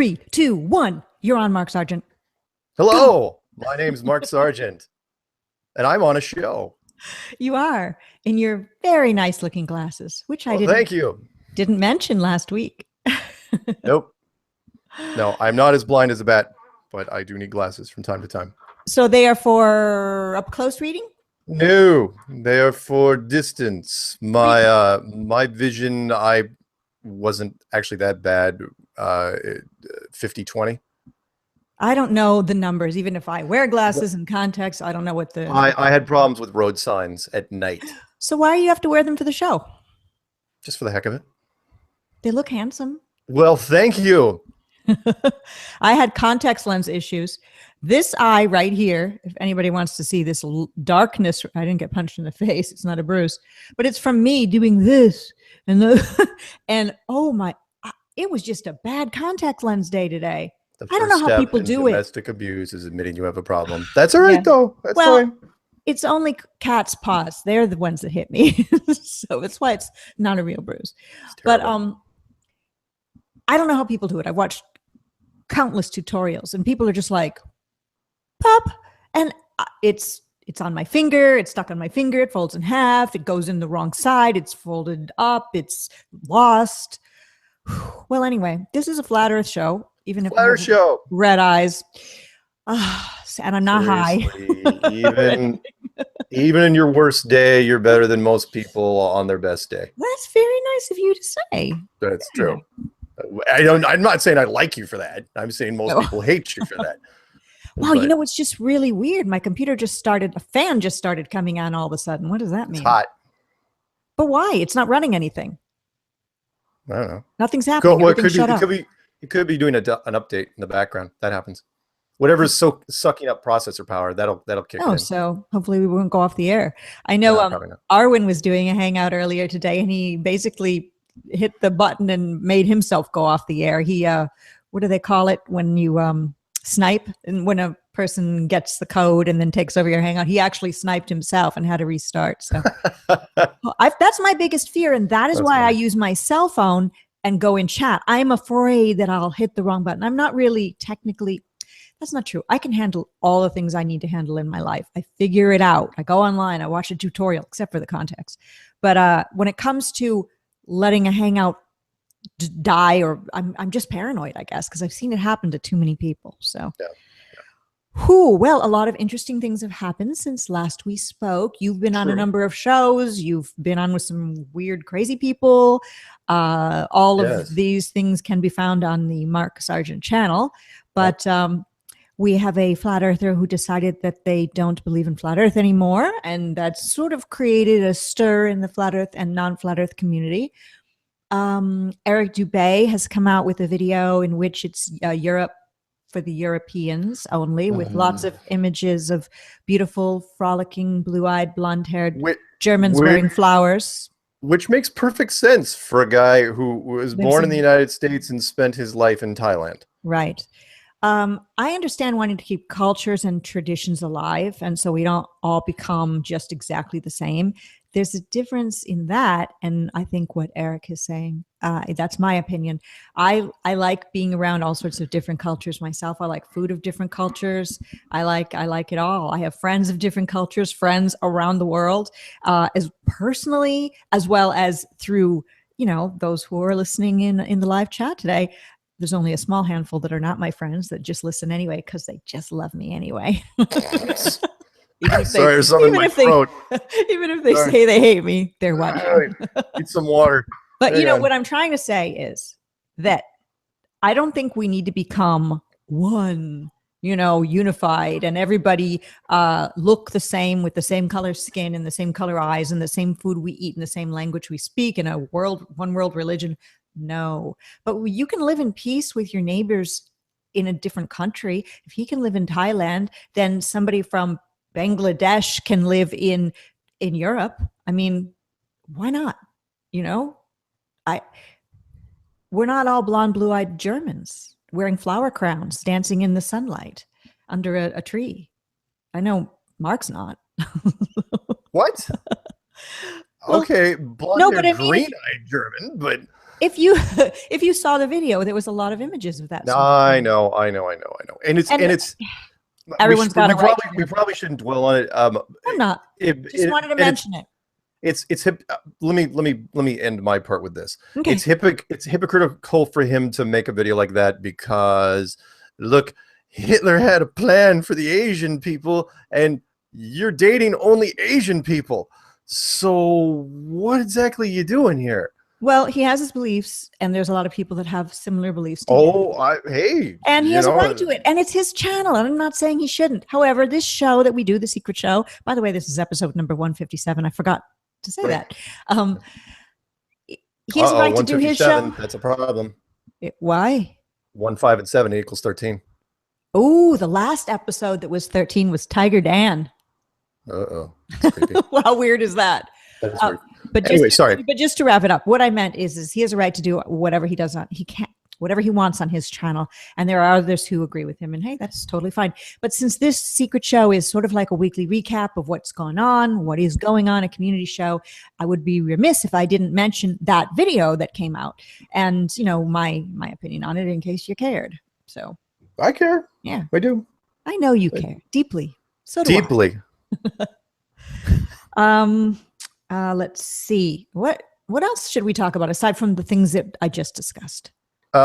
3, 2, 1. You're on, Mark Sargent. Hello, my name's Mark Sargent, and I'm on a show. You are in your very nice looking glasses, which I Thank you. didn't mention last week. Nope. No, I'm not as blind as a bat, but I do need glasses from time to time. So they are for up close reading? No, they are for distance. My vision, I wasn't actually that bad. 50/20. I don't know the numbers. Even if I wear glasses and contacts, I don't know what the... I had problems with road signs at night. So why do you have to wear them for the show? Just for the heck of it. They look handsome. Well, thank you. I had contact lens issues. This eye right here, if anybody wants to see this darkness, I didn't get punched in the face. It's not a bruise, but it's from me doing this and and oh my, it was just a bad contact lens day today. I don't know how people do it. Domestic abuse is admitting you have a problem. That's all right, though. That's fine. It's only cat's paws. They're the ones that hit me. So that's why it's not a real bruise. But I don't know how people do it. I watched countless tutorials and people are just like, pop. And it's on my finger. It's stuck on my finger. It folds in half. It goes in the wrong side. It's folded up. It's lost. Well, anyway, this is a flat earth show. Even if Flat show. Red eyes. And I'm not high. even in your worst day, you're better than most people on their best day. That's very nice of you to say. That's true. I'm not saying I like you for that. I'm saying most people hate you for that. Wow, you know what's just really weird? My computer just started, a fan just started coming on all of a sudden. What does that mean? It's hot. But why? It's not running anything. I don't know. Nothing's happening. It could be doing an update in the background. That happens. Whatever's sucking up processor power, that'll kick in. So hopefully we won't go off the air. I know Arwen was doing a hangout earlier today, and he basically hit the button and made himself go off the air. He what do they call it when you snipe, and when a person gets the code and then takes over your hangout? He actually sniped himself and had to restart. So that's my biggest fear, and that's why I use my cell phone and go in chat. I'm afraid that I'll hit the wrong button. I'm not really technically, that's not true. I can handle all the things I need to handle in my life. I figure it out. I go online, I watch a tutorial, except for the context. But when it comes to letting a hangout die, or I'm just paranoid, I guess, because I've seen it happen to too many people. So well, a lot of interesting things have happened since last we spoke. You've been on a number of shows. You've been on with some weird, crazy people. All of these things can be found on the Mark Sargent channel. But we have a flat earther who decided that they don't believe in flat earth anymore. And that sort of created a stir in the flat earth and non-flat earth community. Eric Dubay has come out with a video in which it's Europe for the Europeans only, with lots of images of beautiful, frolicking, blue-eyed, blonde-haired Germans wearing flowers. Which makes perfect sense for a guy who was born in the United States and spent his life in Thailand. Right. I understand wanting to keep cultures and traditions alive, and so we don't all become just exactly the same. There's a difference in that, and I think what Eric is saying, that's my opinion. I like being around all sorts of different cultures myself. I like food of different cultures. I like it all. I have friends of different cultures, friends around the world, as personally, as well as through, those who are listening in the live chat today. There's only a small handful that are not my friends that just listen anyway because they just love me anyway. Sorry, there's something in my throat. Even if they say they hate me, they're watching. Need some water. But what I'm trying to say is that I don't think we need to become one, unified, and everybody look the same with the same color skin and the same color eyes and the same food we eat and the same language we speak in one world religion. No, but you can live in peace with your neighbors in a different country. If he can live in Thailand, then somebody from Bangladesh can live in Europe. I mean, why not? We're not all blonde, blue-eyed Germans wearing flower crowns, dancing in the sunlight under a tree. I know Mark's not. What? Okay, blonde, green-eyed German, but if you if you saw the video, there was a lot of images of that. I know. And it's everyone's got it right. We probably shouldn't dwell on it. I'm not. Just wanted to mention it. It's hip. Let me end my part with this. Okay. It's hypocritical for him to make a video like that because look, Hitler had a plan for the Asian people, and you're dating only Asian people. So what exactly are you doing here? Well, he has his beliefs, and there's a lot of people that have similar beliefs. Hey. And he has a right to it, and it's his channel, and I'm not saying he shouldn't. However, this show that we do, The Secret Show, by the way, this is episode number 157. I forgot to say that. He has a right to do his show. That's a problem. Why? 1, 5, and 7 equals 13. Oh, the last episode that was 13 was Tiger Dan. Uh-oh. How weird is that? That is weird. But anyway, sorry. But just to wrap it up, what I meant is he has a right to do whatever he does whatever he wants on his channel. And there are others who agree with him. And hey, that's totally fine. But since this secret show is sort of like a weekly recap of what's going on, what is going on, a community show, I would be remiss if I didn't mention that video that came out and, my opinion on it in case you cared. So I care. Yeah, I do. I know you care deeply. So do deeply. Let's see. What else should we talk about aside from the things that I just discussed? The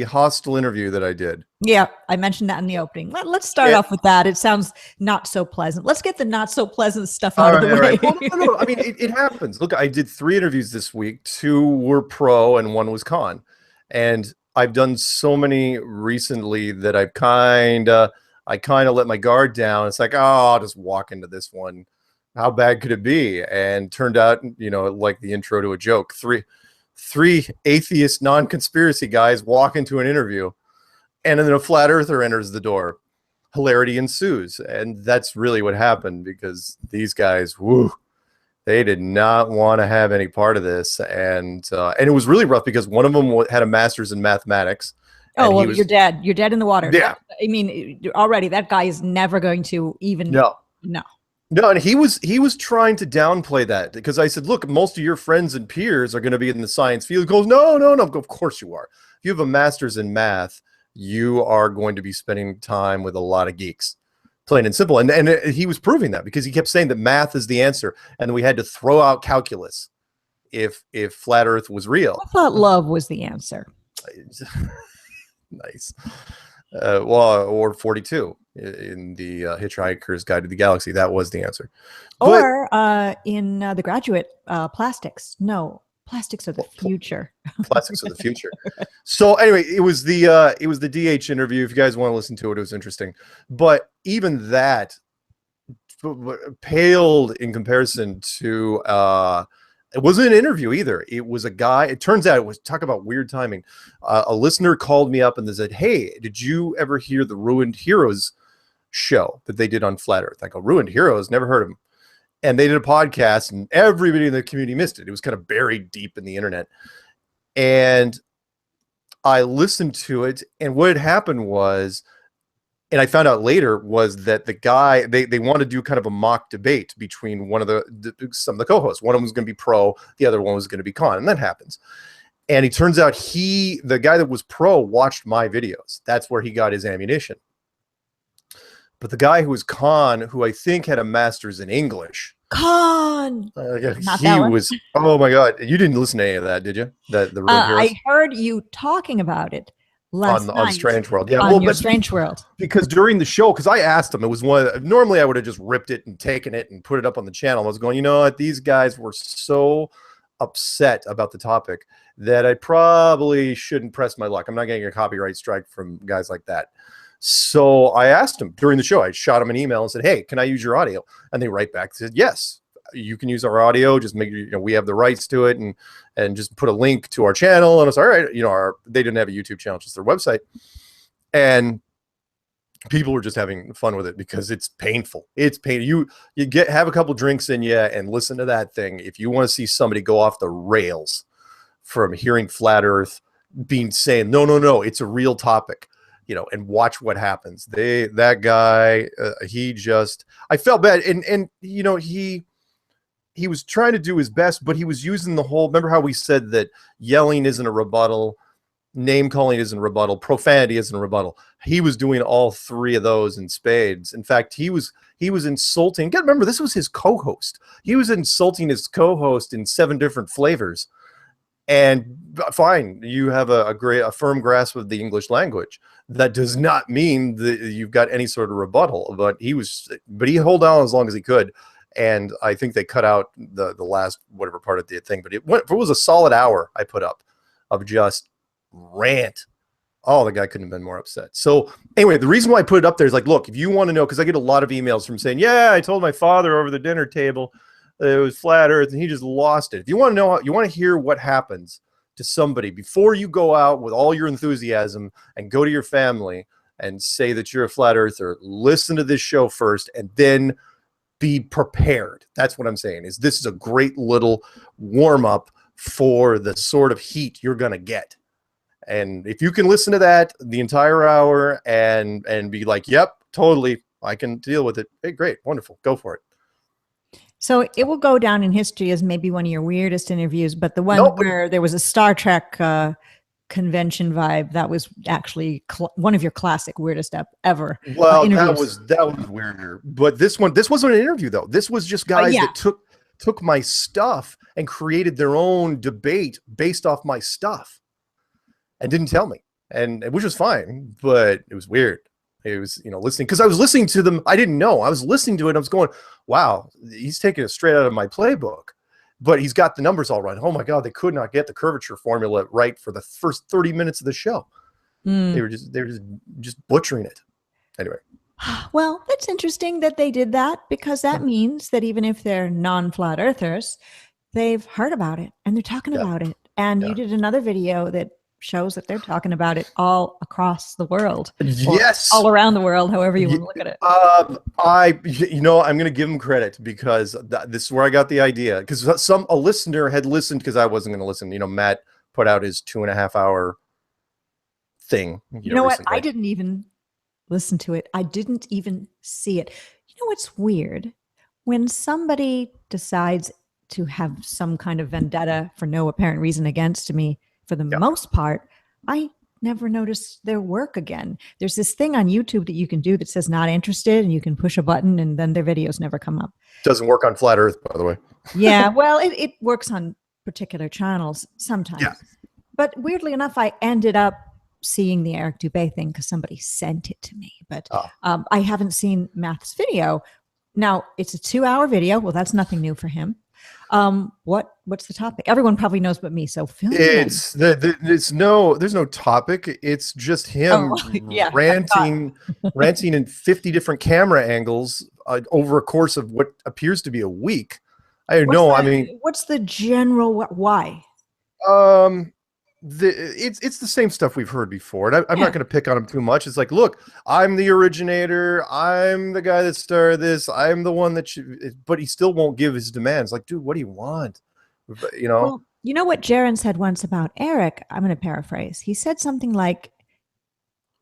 hostile interview that I did. Yeah, I mentioned that in the opening. Let's start off with that. It sounds not so pleasant. Let's get the not so pleasant stuff out of the way. Right. Well, no. I mean, it happens. Look, I did 3 interviews this week. 2 were pro and 1 was con. And I've done so many recently that I kind of let my guard down. It's like, I'll just walk into this one. How bad could it be? And turned out, like the intro to a joke. Three atheist non-conspiracy guys walk into an interview, and then a flat earther enters the door. Hilarity ensues. And that's really what happened because these guys, they did not want to have any part of this. And it was really rough because one of them had a master's in mathematics. Oh, well, you're dead. You're dead in the water. Yeah. I mean, already that guy is never going to even. No. No, and he was trying to downplay that because I said, look, most of your friends and peers are going to be in the science field. He goes, no. Of course you are. If you have a master's in math, you are going to be spending time with a lot of geeks, plain and simple. And he was proving that because he kept saying that math is the answer, and we had to throw out calculus if flat Earth was real. I thought love was the answer. Nice. Or 42 in the Hitchhiker's Guide to the Galaxy. That was the answer. Or in The Graduate, plastics. No, plastics are the future. Plastics are the future. So anyway, it was the DH interview. If you guys want to listen to it, it was interesting. But even that paled in comparison to it wasn't an interview either. It was a guy. It turns out it was, talk about weird timing. A listener called me up and they said, hey, did you ever hear the Ruined Heroes show that they did on Flat Earth? I go, Ruined Heroes? Never heard of them. And they did a podcast and everybody in the community missed it. It was kind of buried deep in the internet. And I listened to it. And what had happened was, and I found out later, was that the guy, they want to do kind of a mock debate between some of the co-hosts. One of them was going to be pro, the other one was going to be con, and that happens. And it turns out the guy that was pro watched my videos. That's where he got his ammunition. But the guy who was con, who I think had a master's in English. Con! He was, oh my God. You didn't listen to any of that, did you? I heard you talking about it. On Strange World. Yeah, on your Strange World. Because during the show, because I asked him, it was normally I would have just ripped it and taken it and put it up on the channel. I was going, you know what, these guys were so upset about the topic that I probably shouldn't press my luck. I'm not getting a copyright strike from guys like that. So I asked him during the show, I shot him an email and said, hey, can I use your audio? And they write back and said, yes, you can use our audio. Just make we have the rights to it, and just put a link to our channel. And it's all right. They didn't have a YouTube channel, just their website. And people were just having fun with it because it's painful. It's painful. You have a couple drinks in you and listen to that thing. If you want to see somebody go off the rails from hearing Flat Earth saying, no, it's a real topic, and watch what happens. That guy, I felt bad. And trying to do his best, but he was using the whole, remember how we said that yelling isn't a rebuttal, name calling isn't a rebuttal, profanity isn't a rebuttal. He was doing all three of those in spades. In fact, he was insulting. Gotta remember, this was his co-host. He was insulting his co-host in 7 different flavors. And fine, you have a firm grasp of the English language. That does not mean that you've got any sort of rebuttal. But he held on as long as he could. And I think they cut out the last whatever part of the thing. But it was a solid hour I put up of just rant. Oh, the guy couldn't have been more upset. So anyway, the reason why I put it up there is like, look, if you want to know, because I get a lot of emails from saying, yeah, I told my father over the dinner table it was flat earth and he just lost it. If you want to know, you want to hear what happens to somebody before you go out with all your enthusiasm and go to your family and say that you're a flat earther, listen to this show first and then be prepared. That's what I'm saying, is this is a great little warm up for the sort of heat you're going to get. And if you can listen to that the entire hour and be like, yep, totally, I can deal with it. Hey, great, wonderful, go for it. So it will go down in history as maybe one of your weirdest interviews, but the one where there was a Star Trek convention vibe, that was actually one of your classic weirdest ever. Well, that was weirder. But this wasn't an interview though. This was just guys that took my stuff and created their own debate based off my stuff and didn't tell me, and which was fine, but it was weird. It was, listening, because I was listening to them. I didn't know. I was listening to it. I was going, wow, he's taking it straight out of my playbook, but he's got the numbers all right. Oh my God, they could not get the curvature formula right for the first 30 minutes of the show. They were just butchering it. Anyway. Well, that's interesting that they did that, because that means that even if they're non-flat earthers, they've heard about it and they're talking about it. And you did another video that shows that they're talking about it all across the world. Yes. All around the world, however you want to look at it. I'm going to give them credit, because this is where I got the idea. Because a listener had listened, because I wasn't going to listen. Matt put out his 2.5 hour thing. You know what? I didn't even listen to it. I didn't even see it. You know what's weird? When somebody decides to have some kind of vendetta for no apparent reason against me, for the most part, I never notice their work again. There's this thing on YouTube that you can do that says not interested, and you can push a button and then their videos never come up. Doesn't work on Flat Earth, by the way. Yeah, well, it works on particular channels sometimes. Yeah. But weirdly enough, I ended up seeing the Eric Dubé thing because somebody sent it to me. But I haven't seen Matt's video. Now, it's a 2-hour video. Well, that's nothing new for him. What's the topic? Everyone probably knows but me, so fill me in. There's no topic. It's just him ranting in 50 different camera angles over a course of what appears to be a week. What's the general why? It's the same stuff we've heard before, and I'm not going to pick on him too much. It's like, look, I'm the originator, I'm the guy that started this, I'm the one that but he still won't give his demands. Like, dude, what do you want? Well, you know what Jaron said once about Eric? I'm going to paraphrase. He said something like,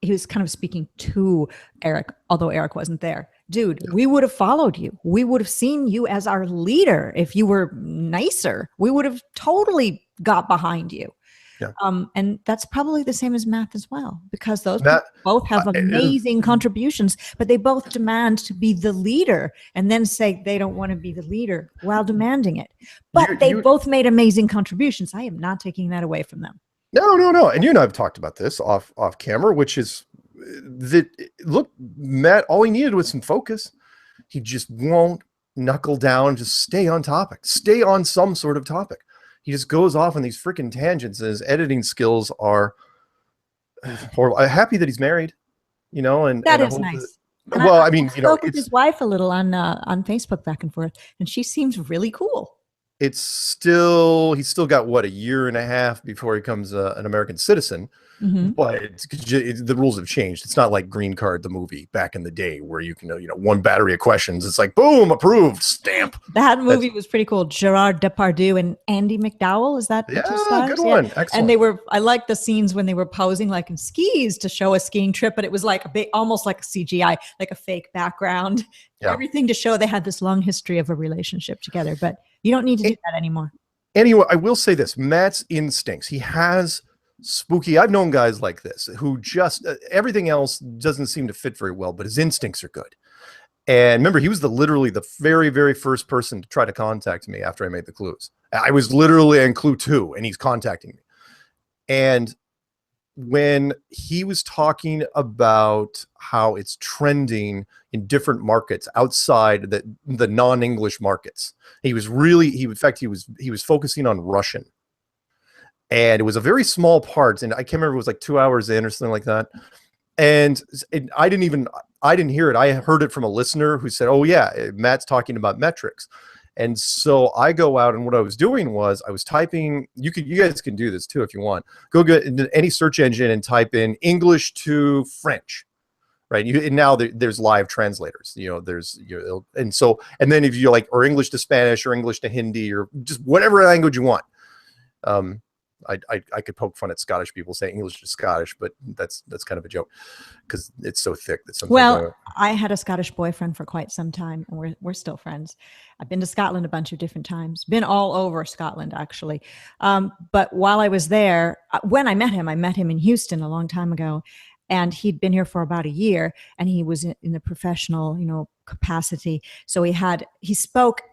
he was kind of speaking to Eric, although Eric wasn't there. Dude, we would have followed you. We would have seen you as our leader if you were nicer. We would have totally got behind you. Yeah. And that's probably the same as Matt as well, because those both have amazing contributions, but they both demand to be the leader and then say they don't want to be the leader while demanding it. But they both made amazing contributions. I am not taking that away from them. No. And you and I have talked about this off camera, which is that, look, Matt, all he needed was some focus. He just won't knuckle down, just stay on topic, stay on some sort of topic. He just goes off on these freaking tangents, and his editing skills are horrible. I'm happy that he's married, and that is nice. I spoke with his wife a little on Facebook back and forth, and she seems really cool. He's still got what, 1.5 years before he becomes an American citizen. Mm-hmm. But the rules have changed. It's not like Green Card, the movie back in the day, where you can, one battery of questions. It's like, boom, approved, stamp. That movie was pretty cool. Gerard Depardieu and Andy McDowell. Is that? Yeah, good one. Excellent. And I like the scenes when they were posing like in skis to show a skiing trip, but it was like almost like a CGI, like a fake background, everything to show they had this long history of a relationship together. But You don't need to do that anymore. Anyway, I will say this, Matt's instincts, he has spooky, I've known guys like this who just, everything else doesn't seem to fit very well, but his instincts are good. And remember, he was literally the very, very first person to try to contact me after I made the clues. I was literally in clue 2 and he's contacting me. And when he was talking about how it's trending in different markets outside the non-English markets, he was focusing on Russian. And it was a very small part, and I can't remember, it was like 2 hours in or something like that. And I didn't hear it. I heard it from a listener who said, oh yeah, Matt's talking about metrics. And so I go out, and what I was doing was I was typing, you guys can do this too if you want. Go get into any search engine and type in English to French, right? And now there's live translators, and then if you like, or English to Spanish or English to Hindi or just whatever language you want. I could poke fun at Scottish people saying English to Scottish, but that's kind of a joke because it's so thick that sometimes. Well, I had a Scottish boyfriend for quite some time, and we're still friends. I've been to Scotland a bunch of different times, been all over Scotland actually. But while I was there, when I met him in Houston a long time ago, and he'd been here for about a year, and he was in a professional, capacity. So he spoke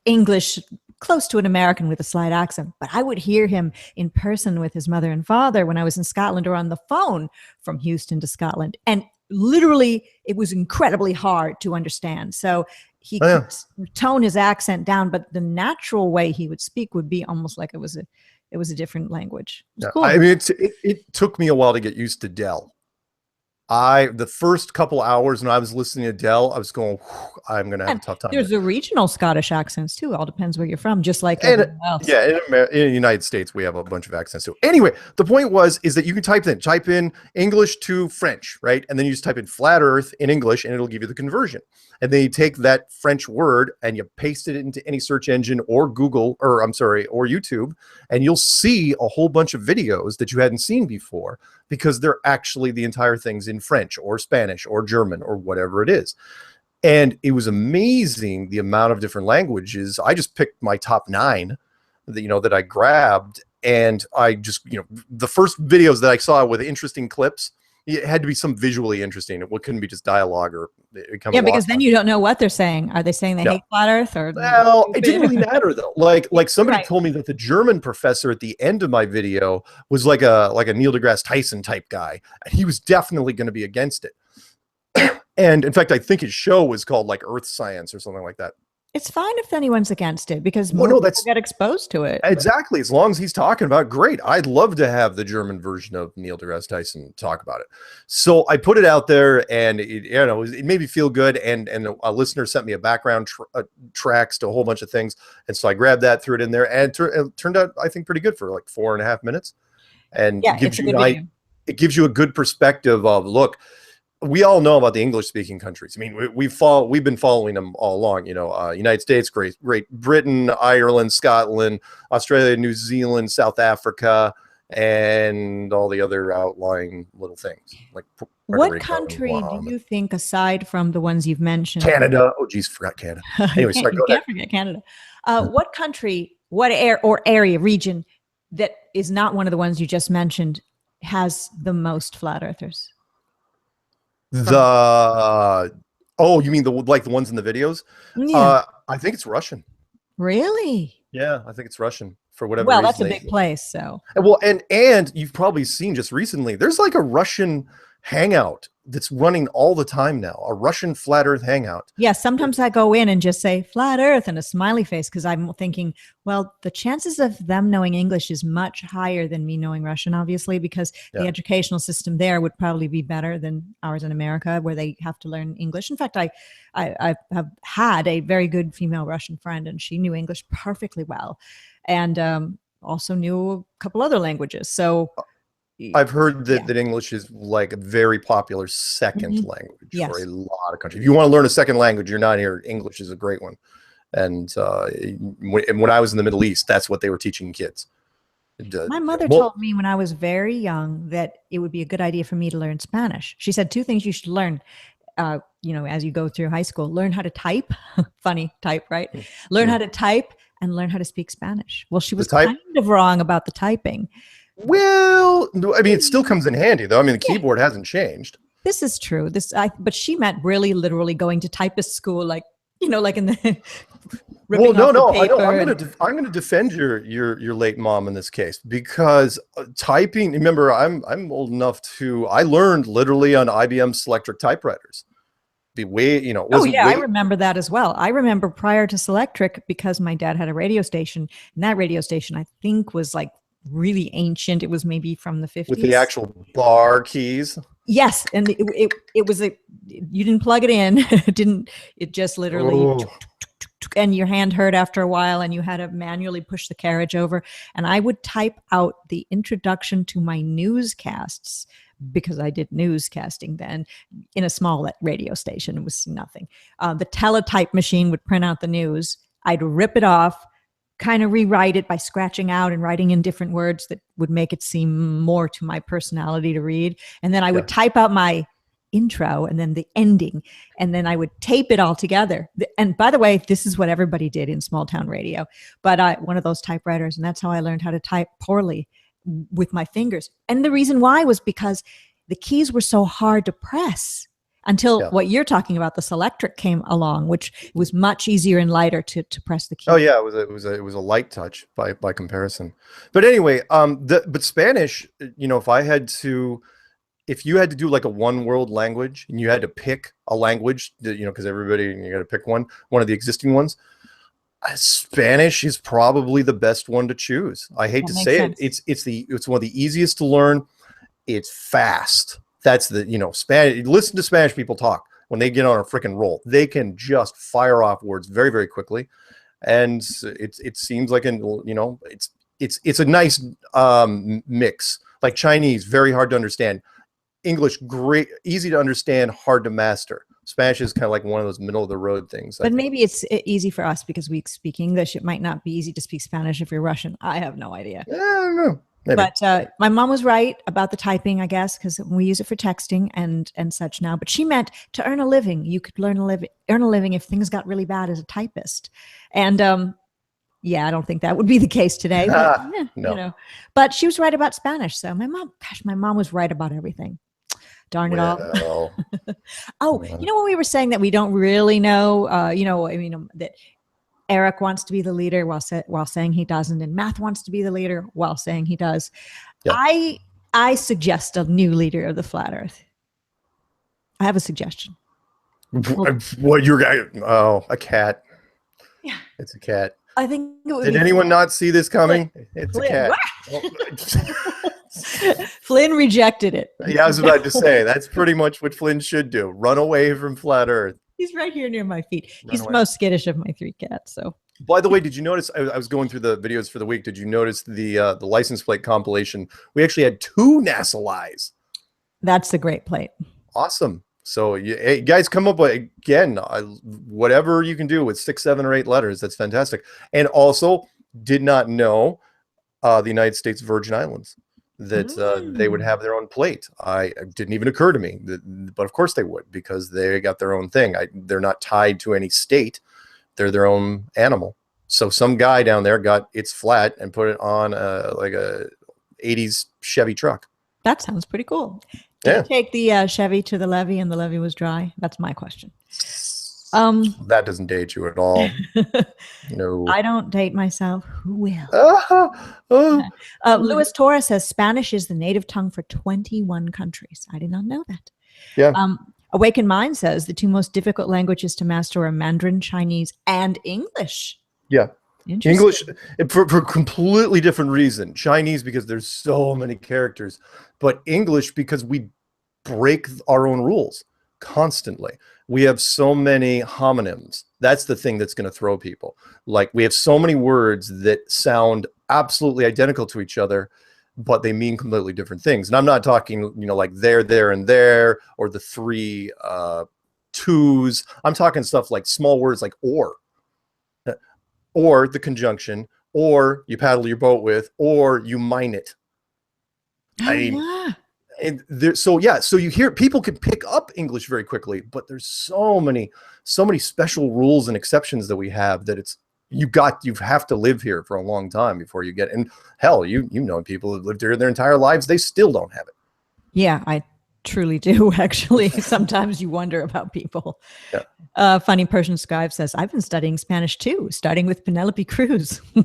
English close to an American with a slight accent, but I would hear him in person with his mother and father when I was in Scotland, or on the phone from Houston to Scotland. And literally it was incredibly hard to understand. So he could tone his accent down, but the natural way he would speak would be almost like it was a different language. It was cool. I mean, it took me a while to get used to Dell. The first couple hours when I was listening to Dell, I was going, I'm going to have a tough time. There's a regional Scottish accents too. It all depends where you're from, just like everyone else. Yeah, in the United States, we have a bunch of accents too. Anyway, the point is that you can type in English to French, right? And then you just type in flat earth in English and it'll give you the conversion. And then you take that French word and you paste it into any search engine or Google, or YouTube, and you'll see a whole bunch of videos that you hadn't seen before, because they're actually, the entire thing's in French or Spanish or German or whatever it is. And it was amazing the amount of different languages. I just picked my top 9 that I grabbed. And I just, the first videos that I saw with interesting clips, it had to be some visually interesting. It couldn't be just dialogue or because then you don't know what they're saying. Are they saying they hate flat earth? Or well, it didn't really matter though. Like somebody told me that the German professor at the end of my video was like a Neil deGrasse Tyson type guy, and he was definitely going to be against it. And in fact, I think his show was called like Earth Science or something like that. It's fine if anyone's against it, because more people get exposed to it. Exactly. As long as he's talking about it, great. I'd love to have the German version of Neil deGrasse Tyson talk about it. So I put it out there, and it made me feel good. And a listener sent me a background tracks to a whole bunch of things. And so I grabbed that, threw it in there, and it turned out, I think, pretty good for like 4.5 minutes. And it gives you a good perspective of, look, we all know about the English-speaking countries. I mean, we've been following them all along. United States, Great Britain, Ireland, Scotland, Australia, New Zealand, South Africa, and all the other outlying little things. Like what country do you think, aside from the ones you've mentioned? Canada. Oh, geez, forgot Canada. Anyway, you can't forget Canada. What country, area, region that is not one of the ones you just mentioned has the most flat earthers? You mean the ones in the videos? Yeah. I think it's Russian. Really? Yeah, I think it's Russian for whatever reason. Well, that's a big place, so. Well, and you've probably seen just recently, there's like a Russian hangout that's running all the time now, a Russian flat earth hangout. Yeah, sometimes I go in and just say flat earth and a smiley face, because I'm thinking, well, the chances of them knowing English is much higher than me knowing Russian, obviously, because the educational system there would probably be better than ours in America, where they have to learn English. In fact, I have had a very good female Russian friend, and she knew English perfectly well, and also knew a couple other languages. So I've heard that English is like a very popular second language for a lot of countries. If you want to learn a second language, you're not here. English is a great one. And when I was in the Middle East, that's what they were teaching kids. My mother told me when I was very young that it would be a good idea for me to learn Spanish. She said 2 things you should learn, as you go through high school. Learn how to type. Funny, type, right? Learn how to type and learn how to speak Spanish. Well, she was kind of wrong about the typing. Well, I mean, it still comes in handy, though. I mean, the keyboard hasn't changed. This is true. But she meant really literally going to typist school, like, you know, like in the well, no. I'm gonna defend your late mom in this case, because typing. Remember, I'm old enough to. I learned literally on IBM Selectric typewriters. I remember that as well. I remember prior to Selectric, because my dad had a radio station, and that radio station I think was like really ancient. It was maybe from the 50s with the actual bar keys. Yes, and it was you didn't plug it in. It just literally and your hand hurt after a while, and you had to manually push the carriage over. And I would type out the introduction to my newscasts, because I did newscasting then, in a small radio station. It was nothing. The teletype machine would print out the news. I'd rip it off, kind of rewrite it by scratching out and writing in different words that would make it seem more to my personality to read. And then I would type out my intro and then the ending, and then I would tape it all together. And by the way, this is what everybody did in small town radio, but one of those typewriters, and that's how I learned how to type poorly with my fingers. And the reason why was because the keys were so hard to press until what you're talking about, the Selectric, came along, which was much easier and lighter to press the key. Oh yeah, it was a light touch by comparison. But anyway, but Spanish, you know, if you had to do like a one world language and you had to pick a language that, you know, because you got to pick one of the existing ones, Spanish is probably the best one to choose. I hate to say it. It's one of the easiest to learn. It's fast. That's Spanish. Listen to Spanish people talk when they get on a freaking roll. They can just fire off words very, very quickly. And it seems like it's a nice mix. Like Chinese, very hard to understand. English, great, easy to understand, hard to master. Spanish is kind of like one of those middle of the road things. But maybe it's easy for us because we speak English. It might not be easy to speak Spanish if you're Russian. I have no idea. I don't know. Maybe. But my mom was right about the typing, I guess, because we use it for texting and such now. But she meant to earn a living. You could earn a living if things got really bad as a typist. And I don't think that would be the case today. But, no. You know. But she was right about Spanish. So my mom was right about everything. Darn it all. You know when we were saying that we don't really know, that Eric wants to be the leader while saying he doesn't, and Matt wants to be the leader while saying he does. Yeah. I suggest a new leader of the Flat Earth. I have a suggestion. What you're a cat? Yeah, it's a cat. I think it would. Did anyone not see this coming? It's a cat. Flynn rejected it. Yeah, I was about to say that's pretty much what Flynn should do. Run away from Flat Earth. He's right here near my feet. He's the most skittish of my three cats. So, by the way, did you notice? I was going through the videos for the week. Did you notice the license plate compilation? We actually had 2 NASA lies. That's a great plate. Awesome. So, hey, guys, come up with again whatever you can do with 6, 7, or 8 letters. That's fantastic. And also, did not know the United States Virgin Islands, that they would have their own plate. It didn't even occur to me, but of course they would, because they got their own thing. They're not tied to any state. They're their own animal. So some guy down there got its flat and put it on like a 80s Chevy truck. That sounds pretty cool. Did you take the Chevy to the levee and the levee was dry? That's my question. That doesn't date you at all. No, I don't date myself. Who will? Louis Torres says Spanish is the native tongue for 21 countries. I did not know that. Yeah. Awakened Mind says the 2 most difficult languages to master are Mandarin, Chinese, and English. Yeah. English for completely different reason. Chinese because there's so many characters, but English because we break our own rules constantly. We have so many homonyms. That's the thing that's going to throw people. Like, we have so many words that sound absolutely identical to each other, but they mean completely different things. And I'm not talking, like there, and there, or the 3 twos. I'm talking stuff like small words like or the conjunction, or you paddle your boat with, or you mine it. And so you hear people can pick up English very quickly, but there's so many special rules and exceptions that we have that you have to live here for a long time before you get, and hell, you know people who've lived here their entire lives, they still don't have it. Yeah, I truly do, actually. Sometimes you wonder about people. Yeah. Funny Persian Scribe says, I've been studying Spanish too, starting with Penelope Cruz. And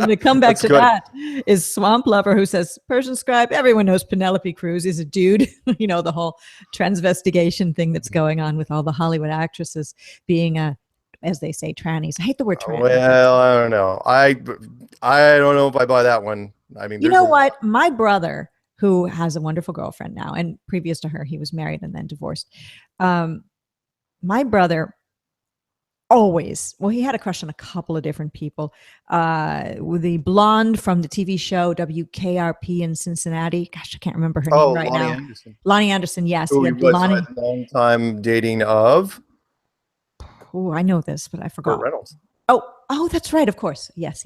the comeback to that is Swamp Lover, who says, Persian Scribe, everyone knows Penelope Cruz is a dude. You know, the whole transvestigation thing that's going on with all the Hollywood actresses being as they say, trannies. I hate the word trannies. Well, I don't know. I don't know if I buy that one. I mean, you know what? My brother, who has a wonderful girlfriend now, and previous to her, he was married and then divorced. My brother always, well, he had a crush on a couple of different people. With the blonde from the TV show WKRP in Cincinnati. Gosh, I can't remember her name right now. Anderson. Lonnie Anderson, yes. Who he was a long time dating of. Oh, I know this, but I forgot. Burt Reynolds. Oh, that's right. Of course. Yes.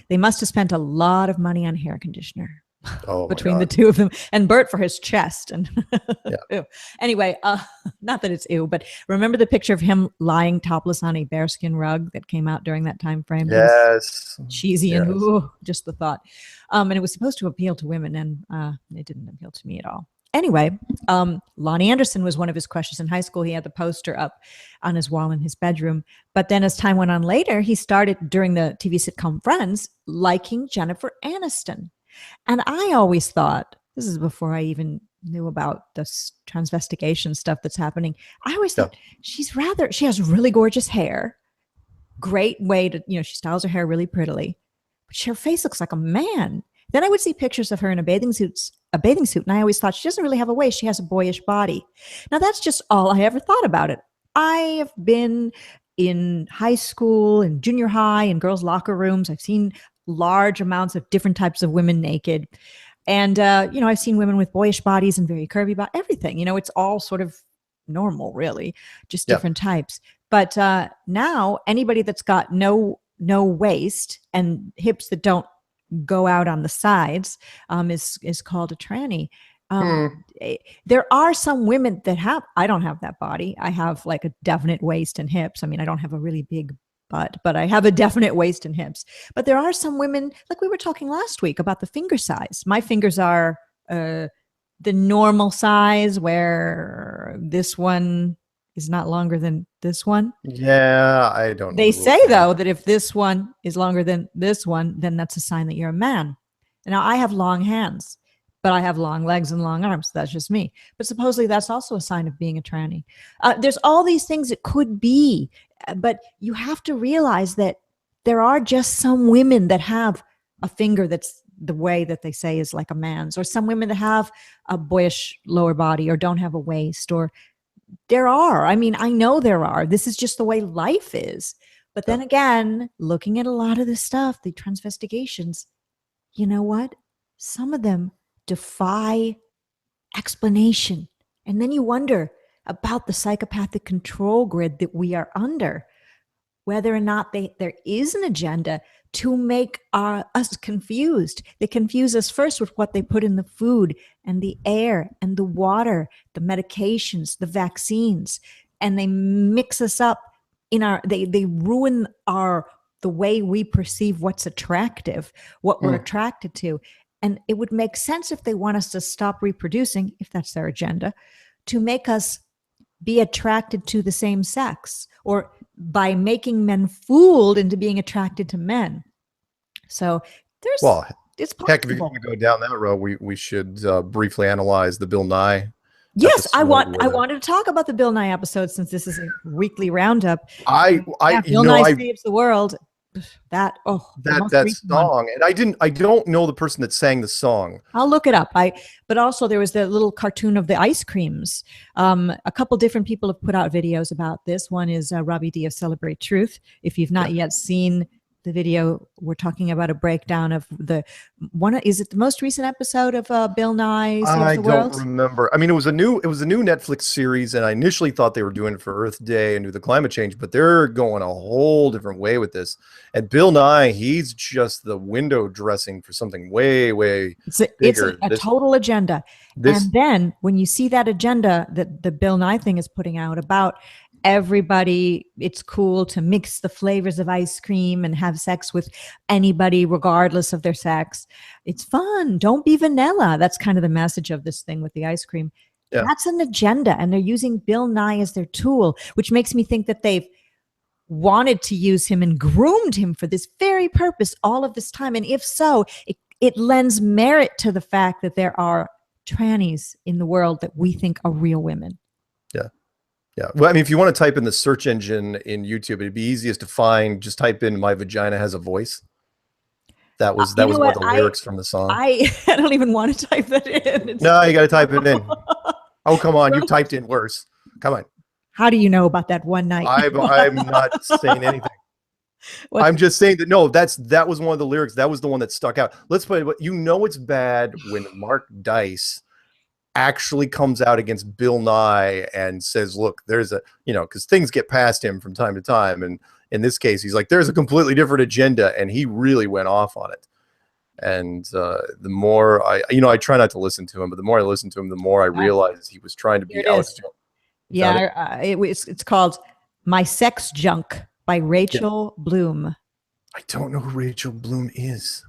They must have spent a lot of money on hair conditioner between the two of them, and Burt for his chest. And ew. Anyway, not that it's ew, but remember the picture of him lying topless on a bearskin rug that came out during that time frame? Yes. Cheesy and just the thought. And it was supposed to appeal to women, and it didn't appeal to me at all. Anyway, Lonnie Anderson was one of his crushes in high school. He had the poster up on his wall in his bedroom. But then as time went on later, he started, during the TV sitcom Friends, liking Jennifer Aniston. And I always thought, this is before I even knew about this transvestigation stuff that's happening. I always thought she has really gorgeous hair. Great way to, she styles her hair really prettily. But her face looks like a man. Then I would see pictures of her in a bathing suit, and I always thought she doesn't really have a waist. She has a boyish body. Now, that's just all I ever thought about it. I have been in high school and junior high and girls' locker rooms. I've seen large amounts of different types of women naked. And, I've seen women with boyish bodies and very curvy bodies, everything. It's all sort of normal, really, just different types. But now anybody that's got no waist and hips that don't go out on the sides is called a tranny. There are some women that I don't have that body. I have like a definite waist and hips. I mean, I don't have a really big butt, but I have a definite waist and hips. But there are some women, like we were talking last week about the finger size. My fingers are the normal size, where this one is not longer than this one. Yeah, I don't know. They say, though, that if this one is longer than this one, then that's a sign that you're a man. Now, I have long hands, but I have long legs and long arms. That's just me. But supposedly that's also a sign of being a tranny. There's all these things it could be, but you have to realize that there are just some women that have a finger that's the way that they say is like a man's, or some women that have a boyish lower body or don't have a waist, or there are. I mean, I know there are. This is just the way life is. But then again, looking at a lot of this stuff, the transvestigations, you know what? Some of them defy explanation. And then you wonder about the psychopathic control grid that we are under, whether or not there is an agenda to make us confused. They confuse us first with what they put in the food and the air and the water, the medications, the vaccines, and they mix us up they ruin the way we perceive what's attractive, what we're attracted to. And it would make sense if they want us to stop reproducing, if that's their agenda, to make us be attracted to the same sex, or by making men fooled into being attracted to men. So it's possible. Heck, if you're going to go down that road, we should briefly analyze the Bill Nye. Yes, I wanted to talk about the Bill Nye episode, since this is a weekly roundup. Bill Nye Saves the World. That song, and I don't know the person that sang the song. I'll look it up. But also there was the little cartoon of the ice creams. A couple different people have put out videos about this. One is Robbie D of Celebrate Truth. If you've not yet seen the video, we're talking about a breakdown of is it the most recent episode of Bill Nye Saves the World? I don't remember. I mean, it was a new Netflix series, and I initially thought they were doing it for Earth Day and do the climate change, but they're going a whole different way with this. And Bill Nye, he's just the window dressing for something way, way bigger. It's a total agenda. And then when you see that agenda that the Bill Nye thing is putting out about everybody, it's cool to mix the flavors of ice cream and have sex with anybody regardless of their sex. It's fun. Don't be vanilla. That's kind of the message of this thing with the ice cream. Yeah. That's an agenda, and they're using Bill Nye as their tool, which makes me think that they've wanted to use him and groomed him for this very purpose all of this time. And if so, it lends merit to the fact that there are trannies in the world that we think are real women. Yeah. Yeah. Well, I mean, if you want to type in the search engine in YouTube, it'd be easiest to find, just type in "My vagina has a voice." That was one of the lyrics from the song. I don't even want to type that in. No, you got to type it in. Oh, come on. You typed in worse. Come on. How do you know about that one night? I'm not saying anything. I'm just saying that, no, that was one of the lyrics. That was the one that stuck out. Let's play. You know, it's bad when Mark Dice actually comes out against Bill Nye and says, look, there's a, because things get past him from time to time. And in this case, he's like, there's a completely different agenda. And he really went off on it. And the more I try not to listen to him, but the more I listen to him, the more I realize he was trying to be out. Yeah, it's called My Sex Junk by Rachel Bloom. I don't know who Rachel Bloom is.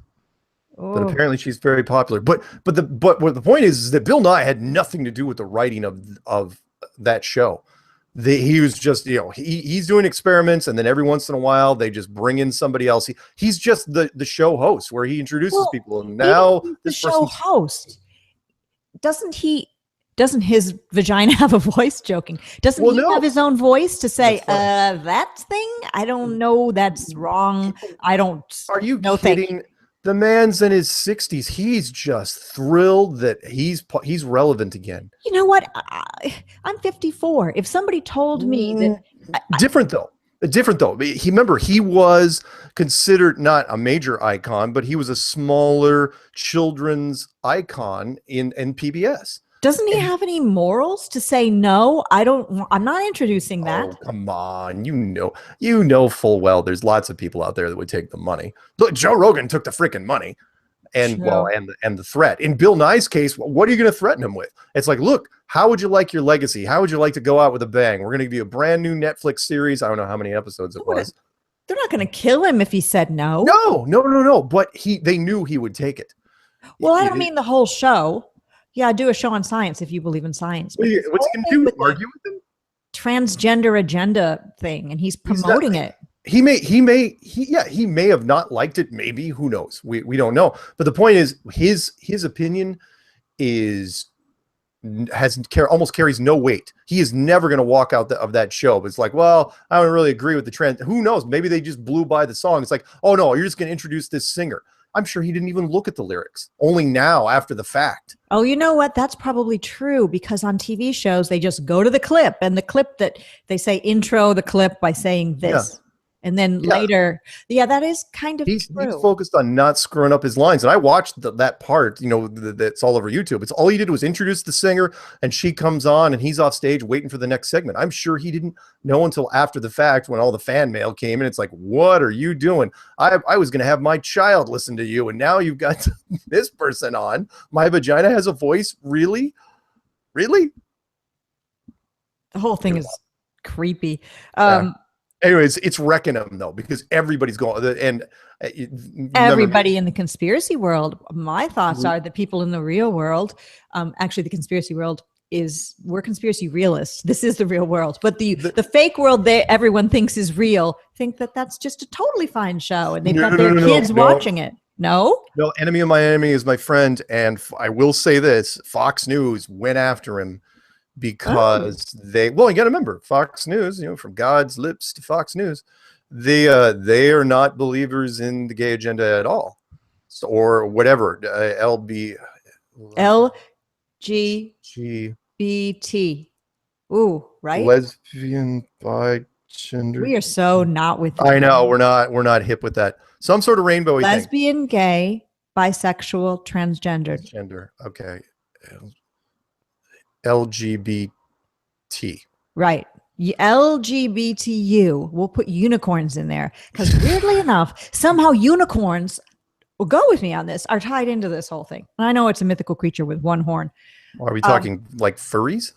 Oh. But apparently she's very popular. But the point is that Bill Nye had nothing to do with the writing of that show. He was just, he's doing experiments, and then every once in a while they just bring in somebody else. He's just the show host where he introduces people. And now the show host, doesn't his vagina have a voice? Joking. Doesn't he have his own voice to say, that thing? I don't know. That's wrong. I don't. Are you kidding? The man's in his 60s. He's just thrilled that he's relevant again. You know what? I'm 54. If somebody told me that. Different though. He was considered not a major icon, but he was a smaller children's icon in PBS. Doesn't he have any morals to say, no, I'm not introducing that? Oh, come on. You know full well there's lots of people out there that would take the money. Look, Joe Rogan took the freaking money and the threat. In Bill Nye's case, what are you going to threaten him with? It's like, look, how would you like your legacy? How would you like to go out with a bang? We're going to give you a brand new Netflix series. I don't know how many episodes it was. They're not going to kill him if he said no. No. But they knew he would take it. Well, I don't mean the whole show. Yeah, do a show on science if you believe in science. What's he going to do? Argue with him? Transgender agenda thing, and he's promoting it. He may have not liked it. Maybe, who knows? We don't know. But the point is, his opinion almost carries no weight. He is never going to walk out of that show. But it's like, well, I don't really agree with the trend. Who knows? Maybe they just blew by the song. It's like, oh no, you're just going to introduce this singer. I'm sure he didn't even look at the lyrics, only now after the fact. Oh, you know what? That's probably true, because on TV shows, they just go to the clip, and the clip that they say intro the clip by saying this. Yeah. And then later, that is kind of true. He's focused on not screwing up his lines. And I watched that part, that's all over YouTube. It's all he did was introduce the singer, and she comes on, and he's off stage waiting for the next segment. I'm sure he didn't know until after the fact when all the fan mail came in. It's like, what are you doing? I was going to have my child listen to you, and now you've got this person on. My vagina has a voice? Really? Really? The whole thing is creepy. Anyways, it's wrecking them though, because everybody's going, and everybody in the conspiracy world. My thoughts are that people in the real world, actually the conspiracy world we're conspiracy realists. This is the real world, but the fake world everyone thinks is real, think that that's just a totally fine show, and they've got their kids watching it. No, enemy of my enemy is my friend. And I will say this, Fox News went after him. Because you got to remember, Fox News, from God's lips to Fox News, they are not believers in the gay agenda at all, or whatever. LGBT. Ooh, right? Lesbian, bi, gender. We are so not with. I know we're not hip with that. Some sort of rainbow. Lesbian, gay, bisexual, transgender. Gender. Okay. LGBT. Right. LGBTU. We'll put unicorns in there, because weirdly enough, somehow unicorns, will go with me on this, are tied into this whole thing. And I know it's a mythical creature with one horn. Are we talking like furries?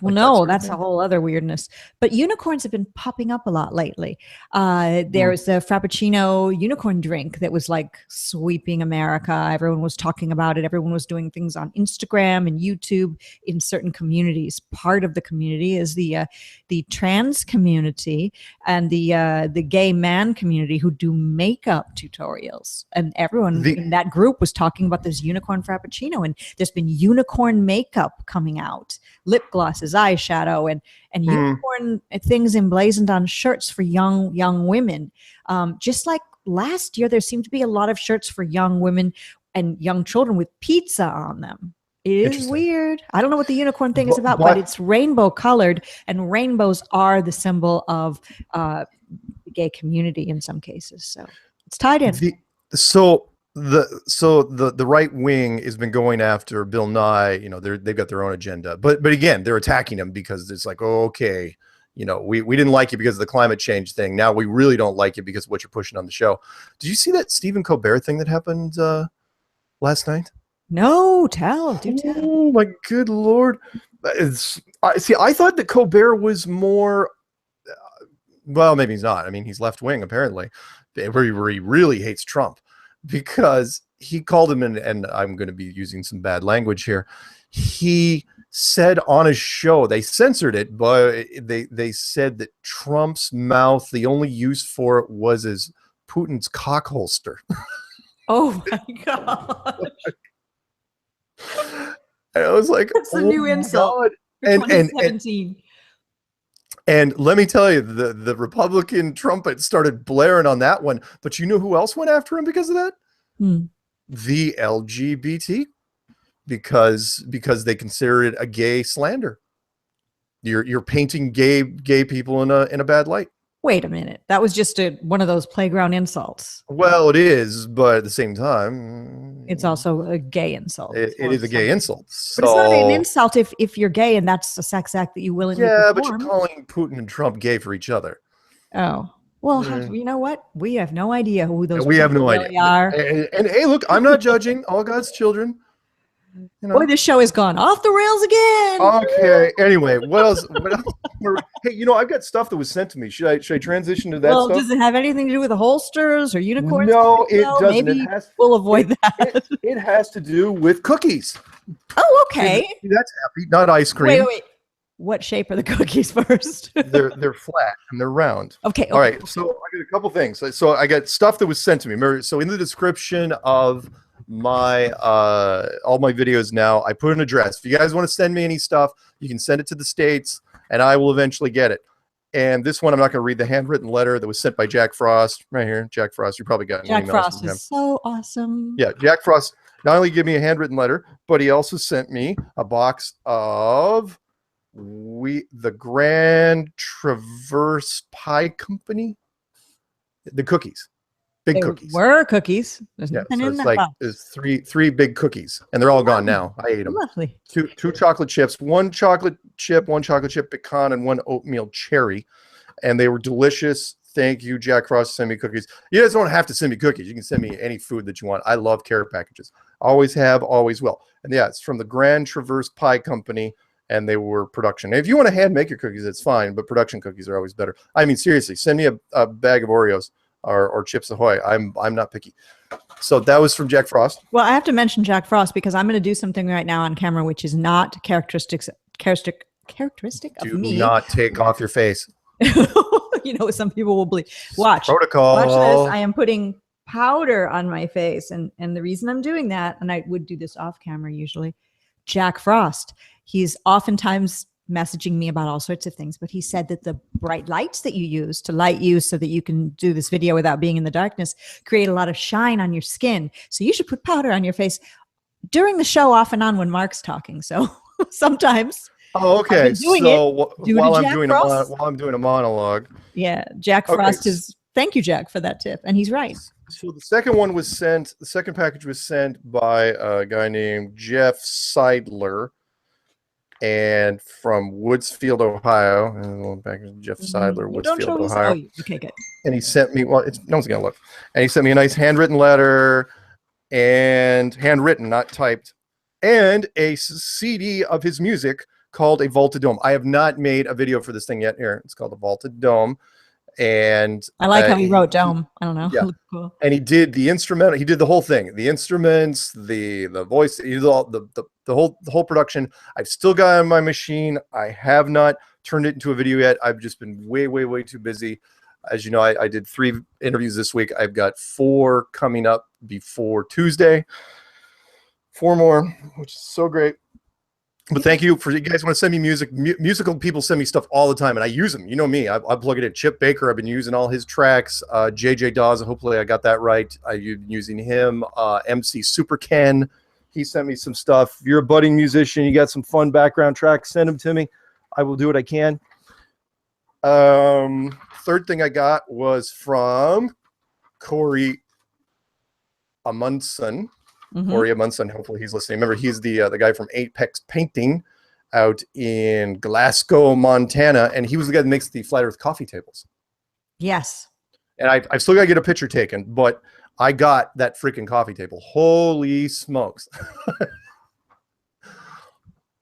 Well, Like no, sort of that's thing? a whole other weirdness. But unicorns have been popping up a lot lately. Mm. There's a Frappuccino unicorn drink that was like sweeping America. Everyone was talking about it. Everyone was doing things on Instagram and YouTube in certain communities. Part of the community is the trans community and the gay man community who do makeup tutorials. And everyone The in that group was talking about this unicorn Frappuccino. And there's been unicorn makeup coming out, lip glosses, eyeshadow, and unicorn things emblazoned on shirts for young women. Just like last year, there seemed to be a lot of shirts for young women and young children with pizza on them. It is Interesting. weird. I don't know what the unicorn thing is about, But but it's rainbow colored, and rainbows are the symbol of the gay community in some cases. So it's tied in. The right wing has been going after Bill Nye. You know, they've got their own agenda, but again, they're attacking him because it's like, oh, okay, you know, we didn't like you because of the climate change thing. Now we really don't like you because of what you're pushing on the show. Did you see that Stephen Colbert thing that happened last night? No, do tell. Oh my good Lord. I thought that Colbert was more, well, maybe he's not. I mean, he's left wing apparently, where he really hates Trump, because he called him, and I'm going to be using some bad language here. He said on his show, they censored it, but they said that Trump's mouth, the only use for it was as Putin's cock holster. Oh my God. And I was like, that's a new insult. And 2017. And let me tell you, the Republican trumpet started blaring on that one. But you know who else went after him because of that? The LGBT, because they consider it a gay slander. You're painting gay people in a bad light. Wait a minute. That was just one of those playground insults. Well, it is, but at the same time, it's also a gay insult. It is a gay insult. So, but it's not an insult if you're gay and that's a sex act that you willingly perform. But you're calling Putin and Trump gay for each other. Oh. Well, you know what? We have no idea who those we have no idea are. And hey, look, I'm not judging all God's children. You know. Boy, this show has gone off the rails again. Okay. Anyway, what else? Hey, you know, I've got stuff that was sent to me. Should I transition to that stuff? Does it have anything to do with the holsters or unicorns? No, it doesn't. Maybe we'll avoid that. It has to do with cookies. Oh, okay. See, that's happy. Not ice cream. Wait. What shape are the cookies first? they're flat and they're round. Okay. All right. So I got a couple things. So I got stuff that was sent to me. So in the description of my all my videos now, I put an address. If you guys want to send me any stuff, you can send it to the States and I will eventually get it. And this one, I'm not going to read the handwritten letter that was sent by Jack Frost right here. Jack Frost, you probably got Jack Frost is so awesome. Yeah, Jack Frost not only gave me a handwritten letter, but he also sent me a box of the Grand Traverse Pie Company, the cookies. Big cookies. Were cookies. There's yeah, nothing so in it's that like box. there's three big cookies, and they're all gone now. I ate them. Lovely. Two chocolate chips, one chocolate chip pecan, and one oatmeal cherry, and they were delicious. Thank you, Jack Frost. Send me cookies. You guys don't have to send me cookies. You can send me any food that you want. I love care packages. Always have, always will. And yeah, it's from the Grand Traverse Pie Company, and they were production. And if you want to hand make your cookies, it's fine, but production cookies are always better. I mean, seriously, send me a bag of Oreos. Or Chips Ahoy. I'm not picky. So that was from Jack Frost. Well, I have to mention Jack Frost because I'm going to do something right now on camera which is not characteristic of me. Do not take off your face. You know, some people will believe. Watch. Protocol. Watch this. I am putting powder on my face, and the reason I'm doing that, and I would do this off camera usually. Jack Frost. He's oftentimes messaging me about all sorts of things, but he said that the bright lights that you use to light you so that you can do this video without being in the darkness create a lot of shine on your skin. So you should put powder on your face during the show off and on when Mark's talking. So sometimes. Oh, okay. So while I'm doing a monologue. Yeah. Jack Frost is, thank you, Jack, for that tip. And he's right. So the second one was sent, the second package was sent by a guy named Jeff Seidler. And from Woodsfield, Ohio, Jeff Seidler, Woodsfield, Ohio. Okay, good. And he sent me, well, no one's gonna look. And he sent me a nice handwritten letter, and handwritten, not typed, and a CD of his music called a vaulted dome. I have not made a video for this thing yet. Here, it's called a vaulted dome. And I like how he wrote dome. I don't know. Yeah. Cool. And he did the instrumental. He did the whole thing, the instruments, the voice, he did all the whole production. I've still got it on my machine. I have not turned it into a video yet. I've just been way too busy. As you know, I did 3 interviews this week. I've got 4 coming up before Tuesday. 4 more, which is so great. But thank you for you guys want to send me music. Musical people send me stuff all the time, and I use them. You know me. I plug it in. Chip Baker, I've been using all his tracks. JJ Dawes, hopefully I got that right. I've been using him. MC Super Ken, he sent me some stuff. If you're a budding musician, you got some fun background tracks, send them to me. I will do what I can. Third thing I got was from Corey Amundsen. Corey Amundsen, hopefully he's listening. Remember, he's the guy from Apex Painting out in Glasgow, Montana, and he was the guy that makes the Flat Earth coffee tables. Yes. And I've still got to get a picture taken, but I got that freaking coffee table. Holy smokes.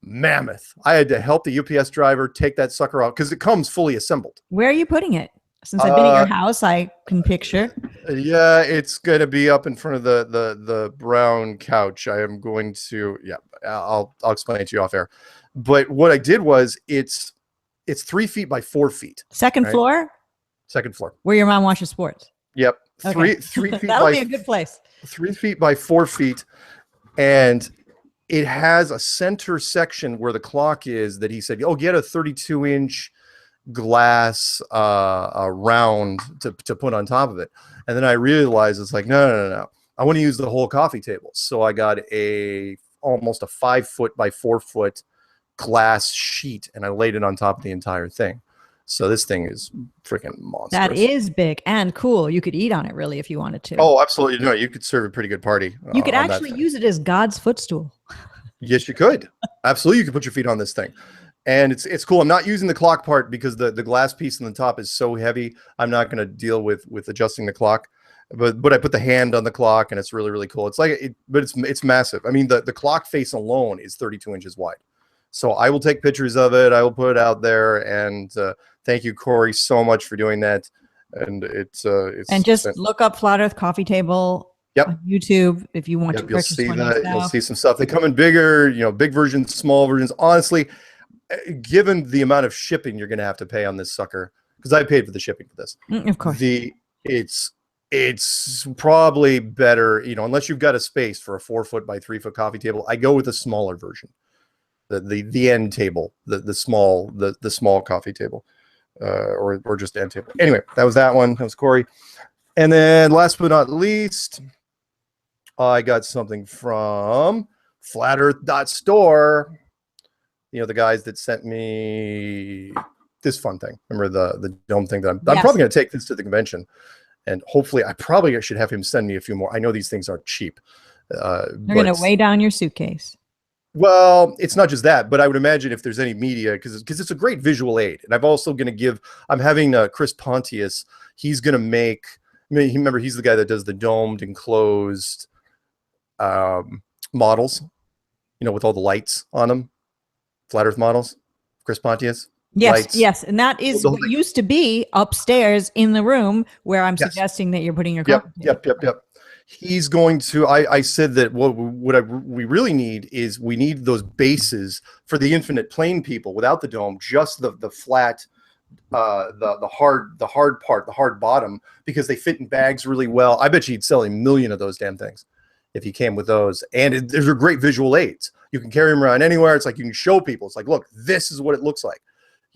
Mammoth. I had to help the UPS driver take that sucker out because it comes fully assembled. Where are you putting it? Since I've been at your house, I can picture. Yeah, it's going to be up in front of the brown couch. I am going to, I'll explain it to you off air. But what I did was it's 3 feet by 4 feet. Second floor? Second floor. Where your mom watches sports. Yep. Okay. 3 feet That'll be a good place. 3 feet by 4 feet. And it has a center section where the clock is that he said, oh, get a 32-inch glass round to put on top of it. And then I realized it's like, no. I want to use the whole coffee table. So I got almost a 5 foot by 4 foot glass sheet and I laid it on top of the entire thing. So this thing is freaking monstrous. That is big and cool. You could eat on it really if you wanted to. Oh, absolutely. No, you could serve a pretty good party. You could actually use it as God's footstool. Yes, you could. Absolutely. You could put your feet on this thing. And it's cool. I'm not using the clock part because the glass piece on the top is so heavy. I'm not going to deal with adjusting the clock. But I put the hand on the clock and it's really cool. It's like but it's massive. I mean, the clock face alone is 32 inches wide. So I will take pictures of it. I will put it out there. And thank you, Corey, so much for doing that. And it's and just look up Flat Earth Coffee Table. Yep. On YouTube if you want to purchase see one that. yourself. You'll see some stuff. They come in bigger, big versions, small versions. Honestly, given the amount of shipping you're going to have to pay on this sucker, because I paid for the shipping for this. Of course. It's probably better, unless you've got a space for a 4 foot by 3 foot coffee table. I go with a smaller version, the end table, the small coffee table, or just end table. Anyway, that was that one. That was Corey. And then last but not least, I got something from flatearth.store. The guys that sent me this fun thing. Remember the dome thing that I'm probably going to take this to the convention. And hopefully I probably should have him send me a few more. I know these things aren't cheap. They're going to weigh down your suitcase. Well, it's not just that, but I would imagine if there's any media, because it's a great visual aid. And I'm also going to I'm having Chris Pontius. He's going to make, remember, he's the guy that does the domed enclosed models, with all the lights on them. Flat Earth models, Chris Pontius. Yes, lights. Yes. And that is what used to be upstairs in the room where I'm suggesting that you're putting your coffee table. Yep. He's going to, I said that we really need is we need those bases for the infinite plane people without the dome, just the flat, the hard part, the hard bottom, because they fit in bags really well. I bet you he'd sell 1 million of those damn things if he came with those. And there's a great visual aids. You can carry them around anywhere. It's like you can show people. It's like, look, this is what it looks like.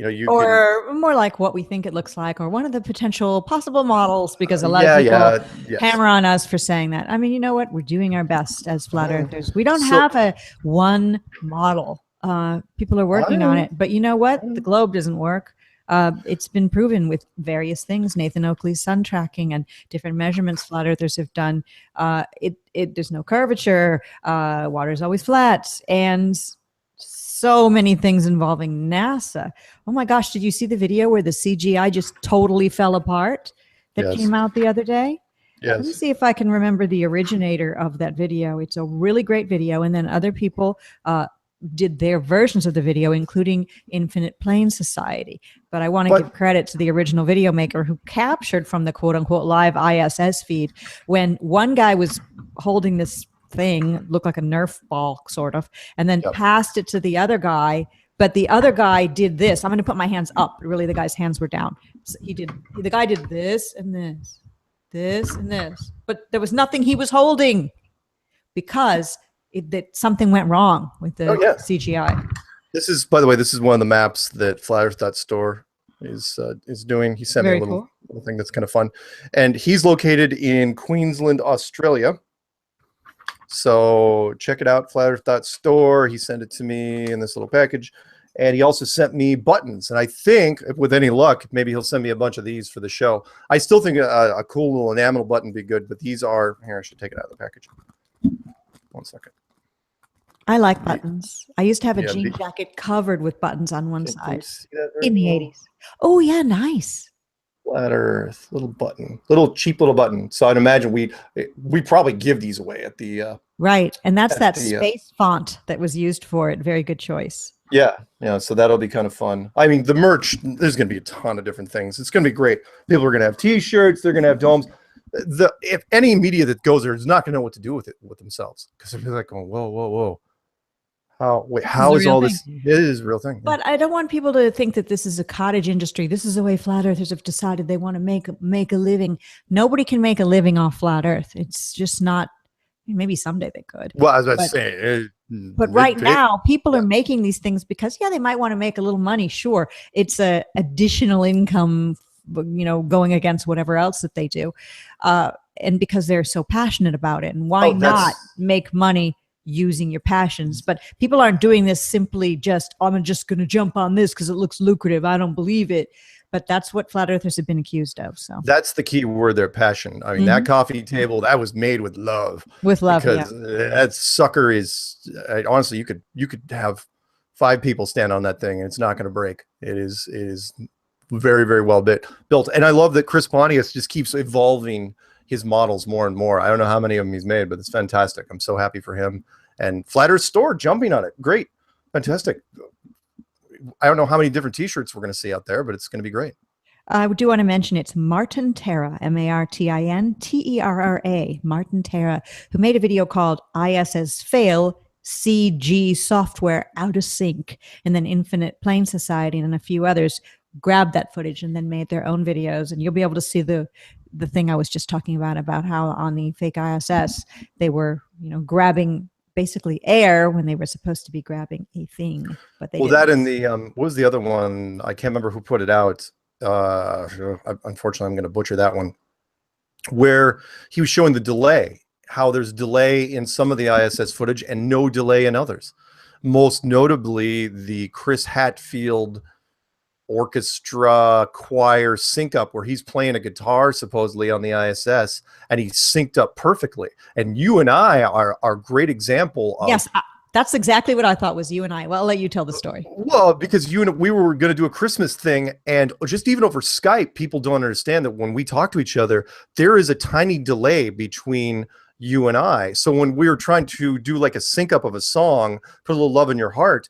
More like what we think it looks like, or one of the potential possible models, because a lot of people hammer on us for saying that. I mean, you know what? We're doing our best as flat earthers. We don't have one model. People are working on it, but you know what? The globe doesn't work. It's been proven with various things. Nathan Oakley's sun tracking and different measurements flat earthers have done. There's no curvature. Water is always flat, and so many things involving NASA. Oh my gosh, did you see the video where the CGI just totally fell apart that came out the other day? Yes. Let me see if I can remember the originator of that video. It's a really great video. And then other people did their versions of the video, including Infinite Plane Society. But I want to give credit to the original video maker who captured from the quote unquote live ISS feed when one guy was holding this thing, looked like a Nerf ball sort of, and then passed it to the other guy. But the other guy did this. I'm going to put my hands up. Really, the guy's hands were down. So the guy did this and this and this, but there was nothing he was holding because that something went wrong with the CGI. This is, by the way, this is one of the maps that flatearth.store is doing. He sent me a little thing that's kind of fun, and he's located in Queensland, Australia. So check it out, flatearth.store. He sent it to me in this little package. And he also sent me buttons. And I think, with any luck, maybe he'll send me a bunch of these for the show. I still think a cool little enamel button would be good, but these are, here, I should take it out of the package. 1 second. I like buttons. I used to have a jean jacket covered with buttons on one side in the 80s. Oh, yeah, nice. Flat Earth, little button, cheap little button. So I'd imagine we probably give these away at the right, and that's that space font that was used for it. Very good choice. Yeah, so that'll be kind of fun. I mean, the merch, there's going to be a ton of different things. It's going to be great. People are going to have T-shirts. They're going to have domes. If any media that goes there is not going to know what to do with it with themselves, because they're like, going, whoa. How is all this? It is a real thing. But I don't want people to think that this is a cottage industry. This is the way flat earthers have decided they want to make a living. Nobody can make a living off flat earth. It's just not. Maybe someday they could. Well, I was about to say. But right now, people are making these things because, they might want to make a little money. Sure, it's a additional income, going against whatever else that they do, and because they're so passionate about it. And why not make money using your passions? But people aren't doing this simply just, I'm just going to jump on this because it looks lucrative. I don't believe it. But that's what flat earthers have been accused of. So that's the key word, their passion. I mean, that coffee table, that was made with love. With love, because that sucker is honestly, you could have 5 people stand on that thing and it's not going to break. It is very, very well built. And I love that Chris Pontius just keeps evolving his models more and more. I don't know how many of them he's made, but it's fantastic. I'm so happy for him. And Flat Earth Store jumping on it. Great. Fantastic. I don't know how many different T-shirts we're going to see out there, but it's going to be great. I do want to mention it's Martin Terra, MartinTerra, Martin Terra, who made a video called ISS Fail, CG Software Out of Sync, and then Infinite Plane Society and a few others grabbed that footage and then made their own videos. And you'll be able to see the thing I was just talking about how on the fake ISS, they were, grabbing basically air when they were supposed to be grabbing a thing, but they didn't. That in the what was the other one? I can't remember who put it out. Unfortunately, I'm going to butcher that one. Where he was showing the delay, how there's delay in some of the ISS footage and no delay in others. Most notably, the Chris Hadfield orchestra choir sync up where he's playing a guitar supposedly on the ISS and he's synced up perfectly. And you and I are a great example of that's exactly what I thought was you and I. Well, I'll let you tell the story. Well, because we were going to do a Christmas thing, and just even over Skype, people don't understand that when we talk to each other, there is a tiny delay between you and I. So when we were trying to do like a sync up of a song, Put a Little Love in Your Heart,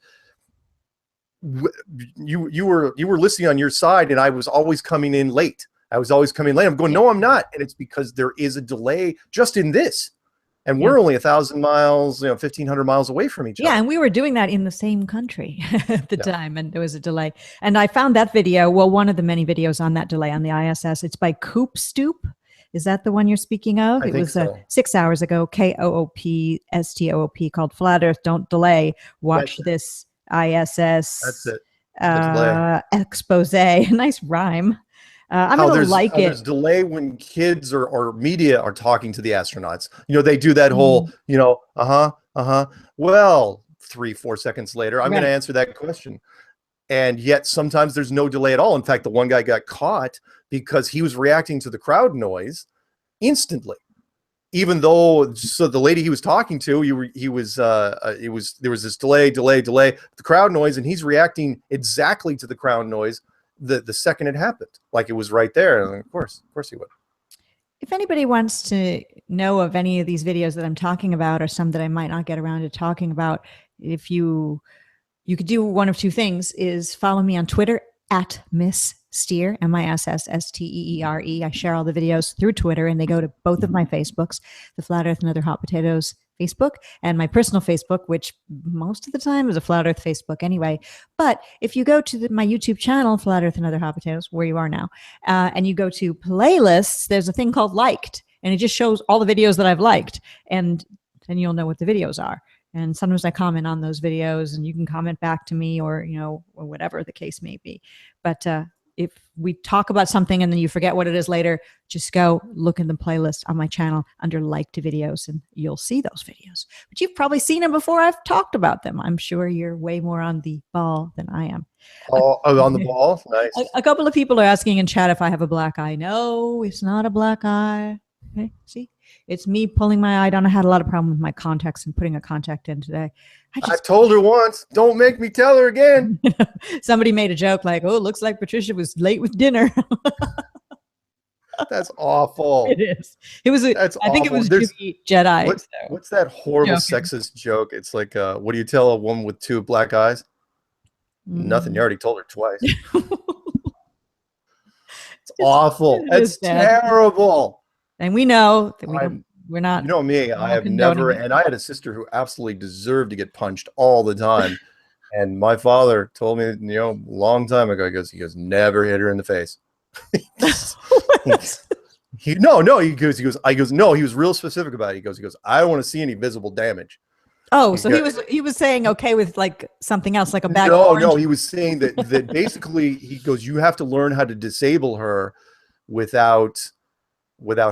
you were listening on your side and I was always coming in late. I'm going, no, I'm not. And it's because there is a delay just in this. And we're only 1,000 miles, 1,500 miles away from each other. Yeah, and we were doing that in the same country at the time, and there was a delay. And I found that video, one of the many videos on that delay on the ISS. It's by Coop Stoop. Is that the one you're speaking of? It was 6 hours ago, KOOPSTOOP, called Flat Earth Don't Delay. Watch this ISS. That's it. Expose. Nice rhyme. I'm going to like it. There's delay when kids or media are talking to the astronauts. They do that whole, Well, 3-4 seconds later, I'm going to answer that question. And yet sometimes there's no delay at all. In fact, the one guy got caught because he was reacting to the crowd noise instantly. Even though, the lady he was talking to, there was this delay, the crowd noise, and he's reacting exactly to the crowd noise the second it happened, like it was right there. And of course he would. If anybody wants to know of any of these videos that I'm talking about, or some that I might not get around to talking about, if you could do one of two things: is follow me on Twitter at Miss Steere, MISSSTEERE. I share all the videos through Twitter, and they go to both of my Facebooks, the Flat Earth and Other Hot Potatoes Facebook, and my personal Facebook, which most of the time is a Flat Earth Facebook anyway. But if you go to my YouTube channel, Flat Earth and Other Hot Potatoes, where you are now, and you go to playlists, there's a thing called Liked, and it just shows all the videos that I've liked, and then you'll know what the videos are. And sometimes I comment on those videos, and you can comment back to me, or or whatever the case may be. But if we talk about something and then you forget what it is later, just go look in the playlist on my channel under liked videos, and you'll see those videos. But you've probably seen them before I've talked about them. I'm sure you're way more on the ball than I am. Oh, on the ball? Nice. A couple of people are asking in chat if I have a black eye. No, it's not a black eye. Okay, see? It's me pulling my eye down. I had a lot of problem with my contacts and putting a contact in today. I've told her once, don't make me tell her again. Somebody made a joke like, oh, it looks like Patricia was late with dinner. That's awful. It is. It was. I think it was Jedi. What's that horrible sexist joke? It's like, what do you tell a woman with two black eyes? Nothing. You already told her twice. It's awful. It's terrible. And we know that we're not. You know me. I have never. And I had a sister who absolutely deserved to get punched all the time. And my father told me, a long time ago, he goes, never hit her in the face. He goes, no, he was real specific about it. He goes, I don't want to see any visible damage. Oh, so he was saying okay with like something else, like a bag. No, he was saying that basically he goes, you have to learn how to disable her without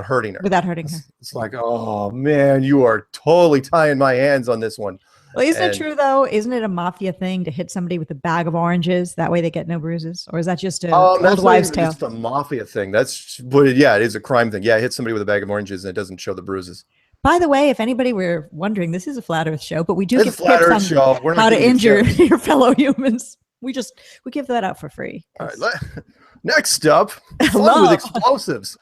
hurting her. It's like, oh man, you are totally tying my hands on this one. Well, isn't it true though? Isn't it a mafia thing to hit somebody with a bag of oranges? That way they get no bruises? Or is that just a old wives' tale? It's a mafia thing. But it is a crime thing. Yeah, hit somebody with a bag of oranges and it doesn't show the bruises. By the way, if anybody were wondering, this is a Flat Earth show, but we do give tips on how to injure your fellow humans. We give that out for free. All right, next up, fun with explosives.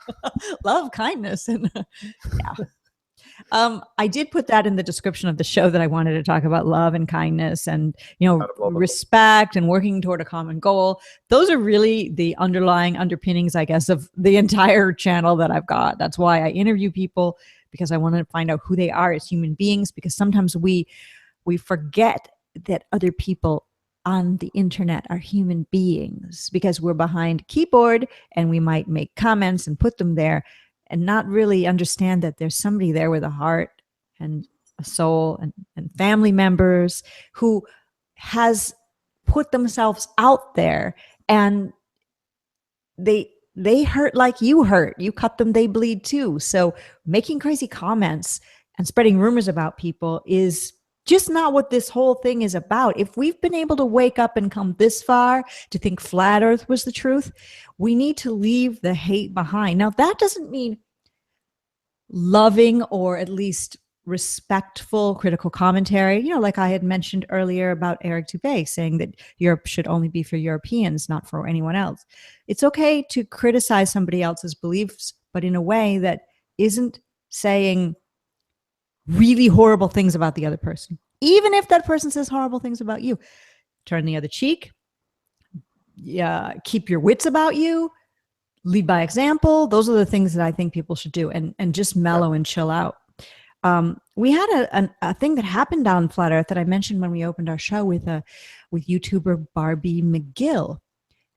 Love, kindness, and yeah. I did put that in the description of the show that I wanted to talk about love and kindness and, respect and working toward a common goal. Those are really the underlying underpinnings, I guess, of the entire channel that I've got. That's why I interview people, because I want to find out who they are as human beings, because sometimes we forget that other people on the internet are human beings because we're behind a keyboard and we might make comments and put them there and not really understand that there's somebody there with a heart and a soul and family members who has put themselves out there, and they hurt like you hurt. You cut them, they bleed too. So making crazy comments and spreading rumors about people is just not what this whole thing is about. If we've been able to wake up and come this far to think Flat Earth was the truth, we need to leave the hate behind. Now, that doesn't mean loving or at least respectful critical commentary, like I had mentioned earlier about Eric Dubé saying that Europe should only be for Europeans, not for anyone else. It's okay to criticize somebody else's beliefs, but in a way that isn't saying really horrible things about the other person. Even if that person says horrible things about you, turn the other cheek. Yeah, keep your wits about you. Lead by example. Those are the things that I think people should do, and just mellow and chill out. We had a thing that happened on Flat Earth that I mentioned when we opened our show with YouTuber Barbie McGill.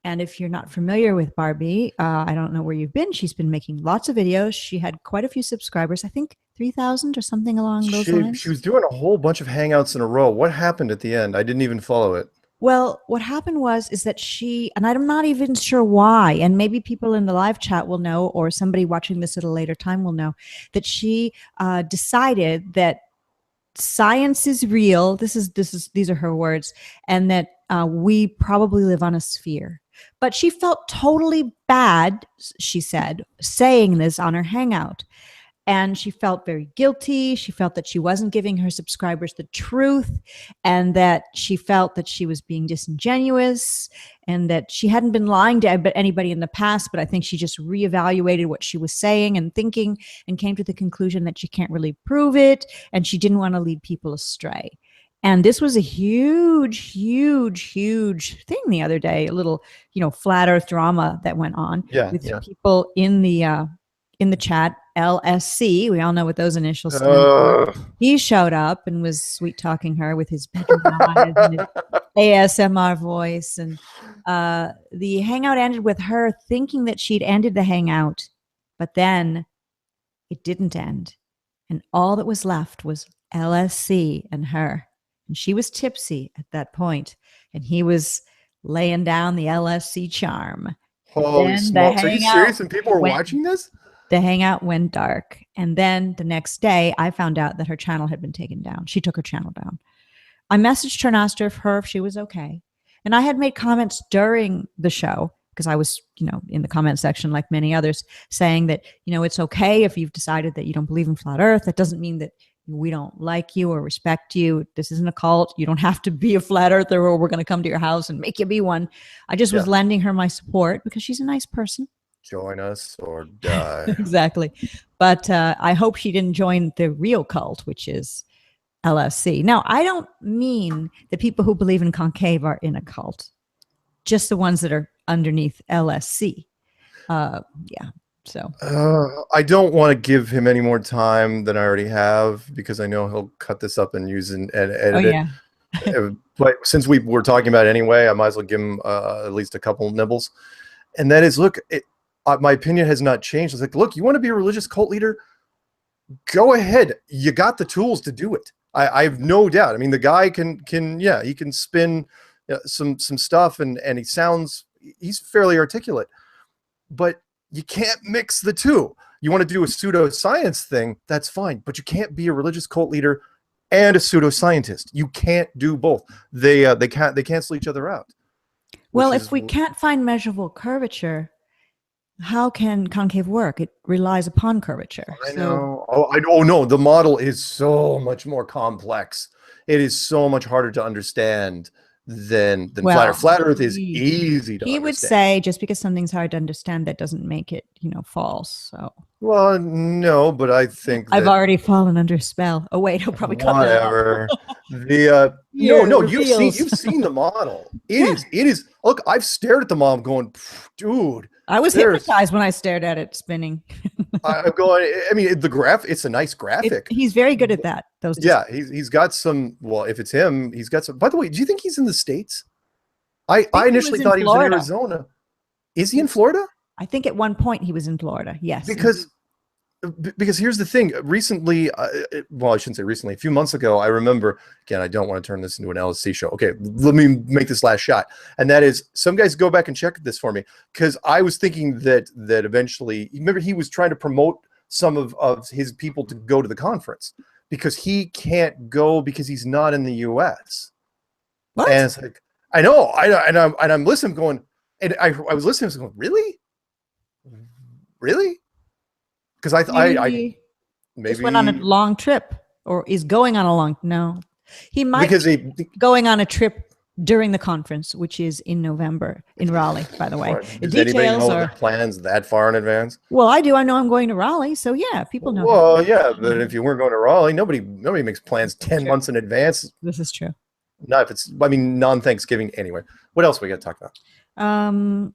And if you're not familiar with Barbie, I don't know where you've been. She's been making lots of videos. She had quite a few subscribers, I think 3,000 or something along those lines. She was doing a whole bunch of hangouts in a row. What happened at the end? I didn't even follow it. Well, what happened is that and I'm not even sure why, and maybe people in the live chat will know, or somebody watching this at a later time will know, that she decided that science is real. These are her words, and that we probably live on a sphere. But she felt totally bad, she said, saying this on her hangout. And she felt very guilty. She felt that she wasn't giving her subscribers the truth, and that she felt that she was being disingenuous, and that she hadn't been lying to anybody in the past, but I think she just reevaluated what she was saying and thinking and came to the conclusion that she can't really prove it, and she didn't want to lead people astray. And this was a huge, huge, huge thing the other day. A little, flat Earth drama that went on with people in the chat. LSC, we all know what those initials stand for. He showed up and was sweet talking her with his bedroom eyes and his ASMR voice. And the hangout ended with her thinking that she'd ended the hangout, but then it didn't end. And all that was left was LSC and her. And she was tipsy at that point, and he was laying down the LSC charm. Holy smokes. Are you serious? And people were watching this? The hangout went dark. And then the next day, I found out that her channel had been taken down. She took her channel down. I messaged her and asked her if she was okay. And I had made comments during the show, because I was, in the comment section, like many others, saying that, it's okay if you've decided that you don't believe in flat Earth. That doesn't mean that we don't like you or respect you. This isn't a cult. You don't have to be a flat earther or we're going to come to your house and make you be one. I just was lending her my support because she's a nice person. Join us or die. Exactly. But I hope she didn't join the real cult, which is LSC. Now, I don't mean that people who believe in concave are in a cult, just the ones that are underneath LSC. So I don't want to give him any more time than I already have, because I know he'll cut this up and use and edit it. But since we were talking about it anyway, I might as well give him at least a couple nibbles. And that is, look, my opinion has not changed. It's like, look, you want to be a religious cult leader? Go ahead. You got the tools to do it. I have no doubt. I mean, the guy he can spin some stuff, and he's fairly articulate, but you can't mix the two. You want to do a pseudoscience thing, that's fine, but you can't be a religious cult leader and a pseudoscientist. You can't do both. They cancel each other out. Well, if we can't find measurable curvature, how can concave work? It relies upon curvature. I know. Oh no, the model is so much more complex. It is so much harder to understand than flat Earth. Flat Earth is easy to understand. He would say just because something's hard to understand, that doesn't make it, false. So. Well, no, but I think I've already fallen under a spell. Oh wait, he'll probably cut whatever. You've seen the model. It is. Look, I've stared at the model going, dude. I was hypnotized when I stared at it spinning. I'm going. I mean, the graph. It's a nice graphic. He's very good at that. He's got some. Well, if it's him, he's got some. By the way, do you think he's in the States? I initially thought he was in Arizona. Is he in Florida? I think at one point he was in Florida. Yes. Because here's the thing. Recently, well, I shouldn't say recently. A few months ago, I remember. Again, I don't want to turn this into an LSC show. Okay, let me make this last shot. And that is, some guys go back and check this for me, because I was thinking that eventually, remember, he was trying to promote some of his people to go to the conference, because he can't go because he's not in the U.S. What? And it's like, I know, and I'm listening, going, and I was listening, I was going, really? Because I maybe just went on a long trip, or is going on a long. No, he might be going on a trip during the conference, which is in November in Raleigh. By the way, does anybody know their plans that far in advance? Well, I do. I know I'm going to Raleigh, so yeah, people know. Well, yeah, but if you weren't going to Raleigh, nobody makes plans 10 months in advance. This is true. Not if it's, I mean, non-Thanksgiving anyway. What else we got to talk about?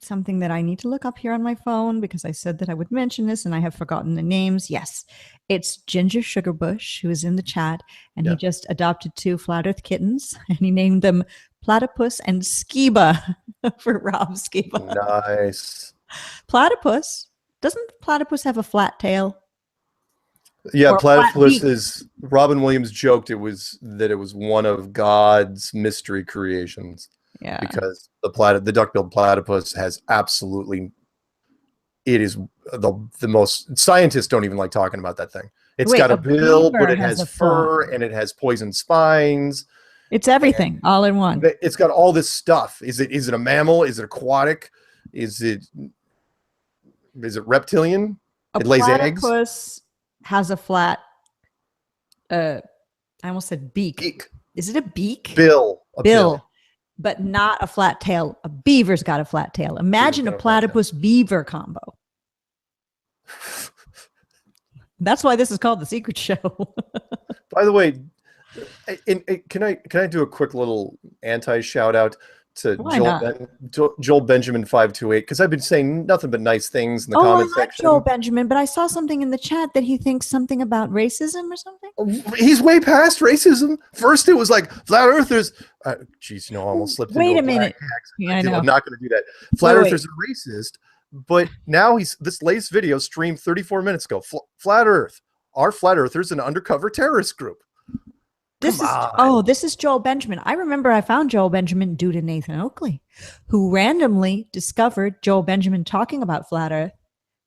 Something that I need to look up here on my phone, because I said that I would mention this and I have forgotten the names. Yes, it's Ginger Sugarbush, who is in the chat, and he just adopted 2 flat Earth kittens, and he named them Platypus and Skiba for Rob Skiba. Nice. Platypus. Doesn't Platypus have a flat tail? Yeah, Platypus is, Robin Williams joked it was one of God's mystery creations. Yeah, because the duck-billed platypus has absolutely, it is the most, scientists don't even like talking about that thing. It's got a bill, but it has fur, and it has poison spines. It's everything all in one. It's got all this stuff. Is it a mammal? Is it aquatic? Is it reptilian? It lays eggs. Platypus has a flat, I almost said beak. Is it a beak? Bill. Bill. But not a flat tail. A beaver's got a flat tail. Imagine a platypus beaver combo. That's why this is called The Secret Show. By the way, Can I do a quick little anti shout out to Why Joel Benjamin 528, because I've been saying nothing but nice things in the I comment like section. Joel Benjamin, but I saw something in the chat that he thinks something about racism or something. He's way past racism. First, it was like flat earthers. Geez, I almost slipped into a black accent. Yeah, I know. I'm not going to do that. Flat earthers are racist, but now this latest video streamed 34 minutes ago. Flat Earth. Are flat earthers an undercover terrorist group? This is Joel Benjamin. I remember I found Joel Benjamin due to Nathan Oakley, who randomly discovered Joel Benjamin talking about flat earth,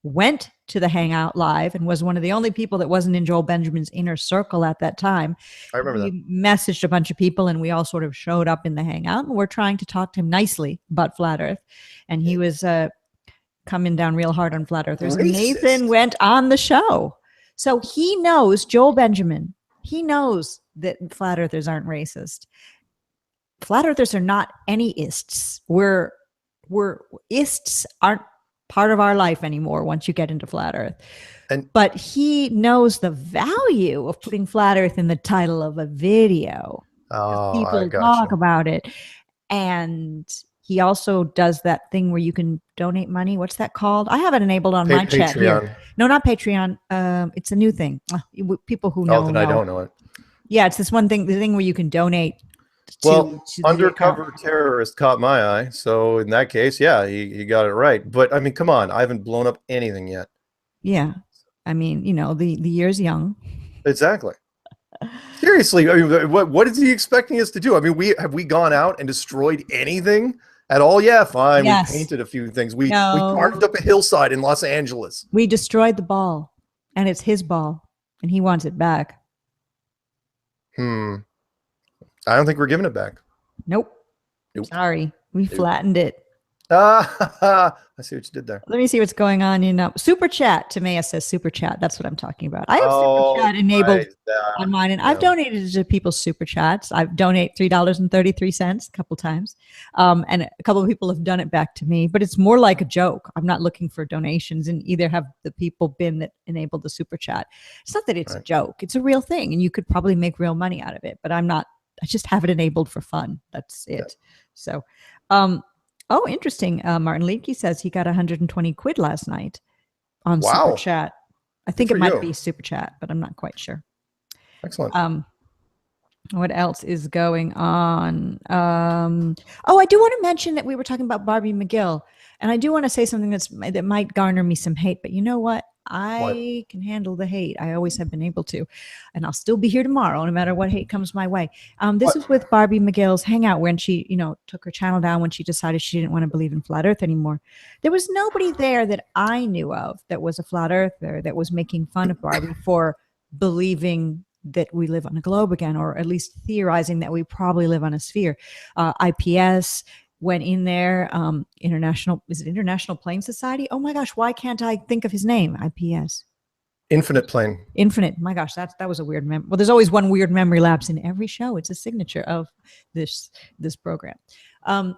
went to the Hangout Live, and was one of the only people that wasn't in Joel Benjamin's inner circle at that time. I remember that. Messaged a bunch of people, and we all sort of showed up in the Hangout, and we're trying to talk to him nicely about flat earth. And he was coming down real hard on flat earthers. And Nathan went on the show. So he knows, Joel Benjamin, he knows that flat earthers aren't racist. Flat earthers are not any ists. We're ists aren't part of our life anymore once you get into flat earth. But he knows the value of putting flat earth in the title of a video. People talk about it. And he also does that thing where you can donate money. What's that called? I have it enabled on my chat here. No, not Patreon. It's a new thing. People who know. Then I don't know it. Yeah, it's this one thing, the thing where you can donate. To undercover terrorist caught my eye. So in that case, yeah, he got it right. But I mean, come on, I haven't blown up anything yet. Yeah, I mean, the year's young. Exactly. Seriously, I mean, what is he expecting us to do? I mean, have we gone out and destroyed anything at all? Yeah, fine. Yes. We painted a few things. We carved up a hillside in Los Angeles. We destroyed the ball, and it's his ball, and he wants it back. I don't think we're giving it back. Nope. Sorry, we flattened it. I see what you did there. Let me see what's going on in super chat. Tamaya says super chat. That's what I'm talking about. I have super chat enabled on mine, and I've donated to people's super chats. I've donated $3.33 a couple times, and a couple of people have done it back to me. But it's more like a joke. I'm not looking for donations, and either have the people been that enabled the super chat. It's not that it's a joke. It's a real thing, and you could probably make real money out of it. But I'm not. I just have it enabled for fun. That's it. Yeah. So, oh, interesting. Martin Leakey says he got 120 quid last night on Super Chat. I think it might be Super Chat, but I'm not quite sure. Excellent. What else is going on? I do want to mention that we were talking about Barbie McGill, and I do want to say something that might garner me some hate, but you know what? I can handle the hate. I always have been able to, and I'll still be here tomorrow, no matter what hate comes my way. This is with Barbie McGill's Hangout, when she, took her channel down when she decided she didn't want to believe in flat Earth anymore. There was nobody there that I knew of that was a flat earther that was making fun of Barbie for believing that we live on a globe again, or at least theorizing that we probably live on a sphere. IPS went in there. International Plane Society? Oh my gosh, why can't I think of his name? IPS. Infinite Plane. Infinite. My gosh, that was a weird memory. Well, there's always one weird memory lapse in every show. It's a signature of this program.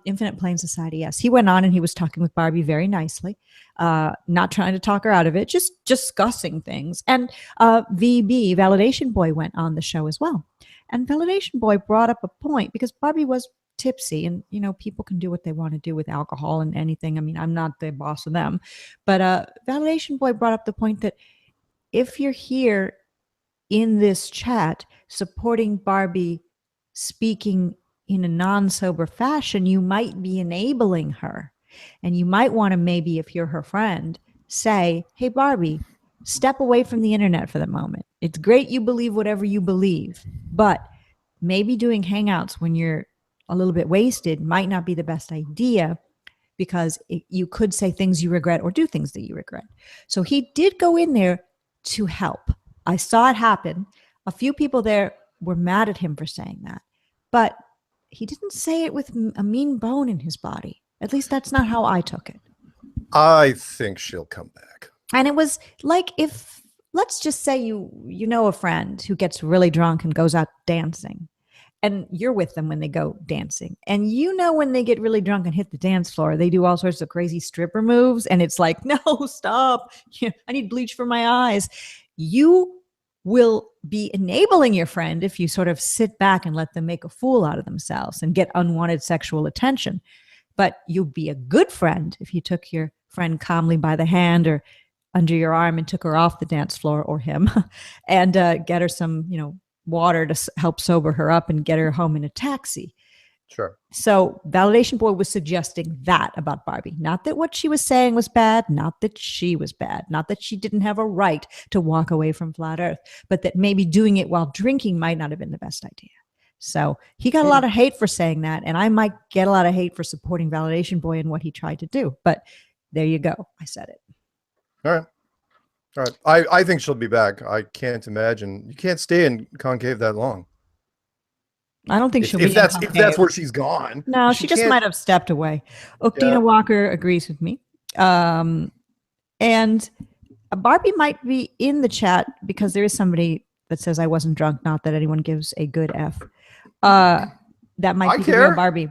Infinite Plane Society, yes. He went on and he was talking with Barbie very nicely, not trying to talk her out of it, just discussing things. And VB, Validation Boy, went on the show as well. And Validation Boy brought up a point, because Barbie was tipsy, and people can do what they want to do with alcohol and anything. I mean, I'm not the boss of them, but Validation Boy brought up the point that if you're here in this chat supporting Barbie speaking in a non-sober fashion, you might be enabling her, and you might want to, maybe if you're her friend, say, hey Barbie, step away from the internet for the moment. It's great you believe whatever you believe, but maybe doing hangouts when you're a little bit wasted might not be the best idea, because you could say things you regret or do things that you regret. So he did go in there to help. I saw it happen. A few people there were mad at him for saying that, but he didn't say it with a mean bone in his body. At least that's not how I took it. I think she'll come back. And it was like, if, let's just say you know a friend who gets really drunk and goes out dancing, and you're with them when they go dancing. And when they get really drunk and hit the dance floor, they do all sorts of crazy stripper moves. And it's like, no, stop. I need bleach for my eyes. You will be enabling your friend if you sort of sit back and let them make a fool out of themselves and get unwanted sexual attention. But you'll be a good friend if you took your friend calmly by the hand or under your arm and took her off the dance floor, or him, and get her some, water to help sober her up and get her home in a taxi. Sure. So Validation Boy was suggesting that about Barbie. Not that what she was saying was bad, not that she was bad, not that she didn't have a right to walk away from Flat Earth, but that maybe doing it while drinking might not have been the best idea. So he got a lot of hate for saying that, and I might get a lot of hate for supporting Validation Boy and what he tried to do. But there you go. I said it. All right. All right. I think she'll be back. I can't imagine. You can't stay in concave that long. I don't think she'll be if that's where she's gone. No, she just might have stepped away. Okdina Walker agrees with me. And Barbie might be in the chat because there is somebody that says I wasn't drunk, not that anyone gives a good F. That might be the real Barbie.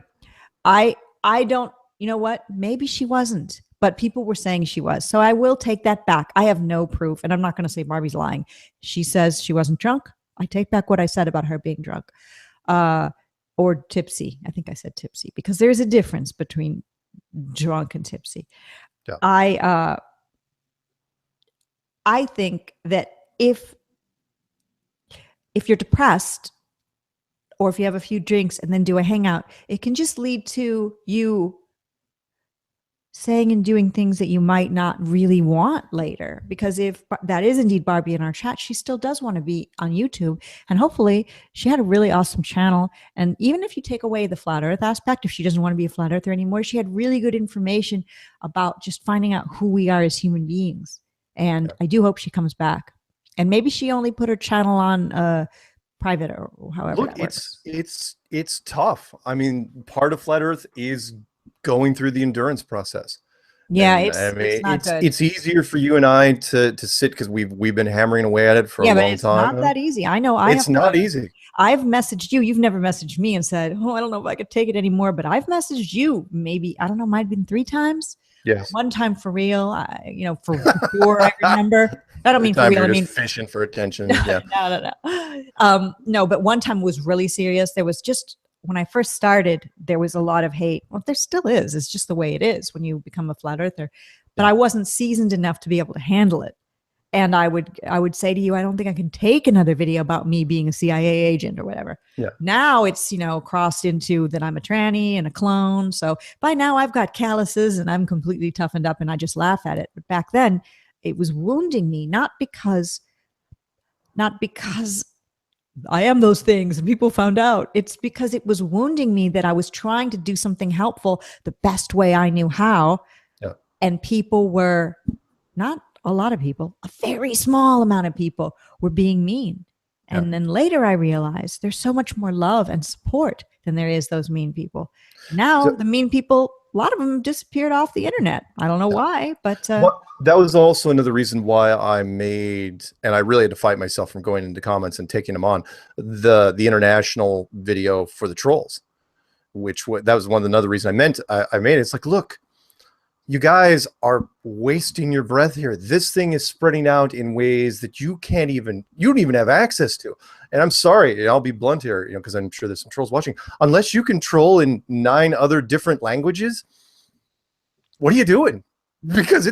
I don't, you know what? Maybe she wasn't, but people were saying she was. So I will take that back. I have no proof, and I'm not going to say Barbie's lying. She says she wasn't drunk. I take back what I said about her being drunk. Or tipsy. I think I said tipsy because there's a difference between drunk and tipsy. Yeah. I think that if you're depressed or if you have a few drinks and then do a hangout, it can just lead to you saying and doing things that you might not really want later. Because if that is indeed Barbie in our chat, she still does want to be on YouTube. And hopefully she had a really awesome channel. And even if you take away the flat earth aspect, if she doesn't want to be a flat earther anymore, she had really good information about just finding out who we are as human beings. And I do hope she comes back. And maybe she only put her channel on private or however. Look, it's tough. I mean, part of flat earth is going through the endurance process. Yeah, it's easier for you and I to sit because we've been hammering away at it for a long time. It's not that easy. I know. It's not easy. I've messaged you. You've never messaged me and said, "Oh, I don't know if I could take it anymore." But I've messaged you maybe, I don't know, might have been 3 times. Yes. One time for real. For 4 I remember. I don't mean for real. I mean fishing for attention. Yeah. No, but one time was really serious. There was just, when I first started, there was a lot of hate. Well, there still is. It's just the way it is when you become a flat earther. But I wasn't seasoned enough to be able to handle it. And I would say to you, I don't think I can take another video about me being a CIA agent or whatever. Yeah. Now it's, crossed into that I'm a tranny and a clone. So by now I've got calluses and I'm completely toughened up and I just laugh at it. But back then it was wounding me, not because I am those things and people found out. It's because it was wounding me that I was trying to do something helpful the best way I knew how. Yeah. And people were, not a lot of people, a very small amount of people were being mean. And then later I realized there's so much more love and support than there is those mean people. Now the mean people, a lot of them disappeared off the internet. I don't know why, but that was also another reason why I made, and I really had to fight myself from going into comments and taking them on the international video for the trolls, that was another reason I made it. It's like, look, you guys are wasting your breath here. This thing is spreading out in ways that you don't even have access to. And I'm sorry, I'll be blunt here, because I'm sure there's some trolls watching. Unless you can troll in 9 other different languages, what are you doing? Because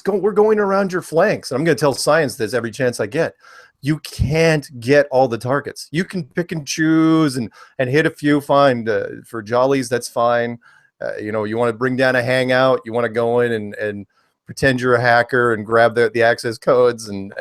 we're going around your flanks. And I'm going to tell science this every chance I get. You can't get all the targets. You can pick and choose and hit a few. Fine. For jollies, that's fine. You want to bring down a hangout. You want to go in and pretend you're a hacker and grab the access codes and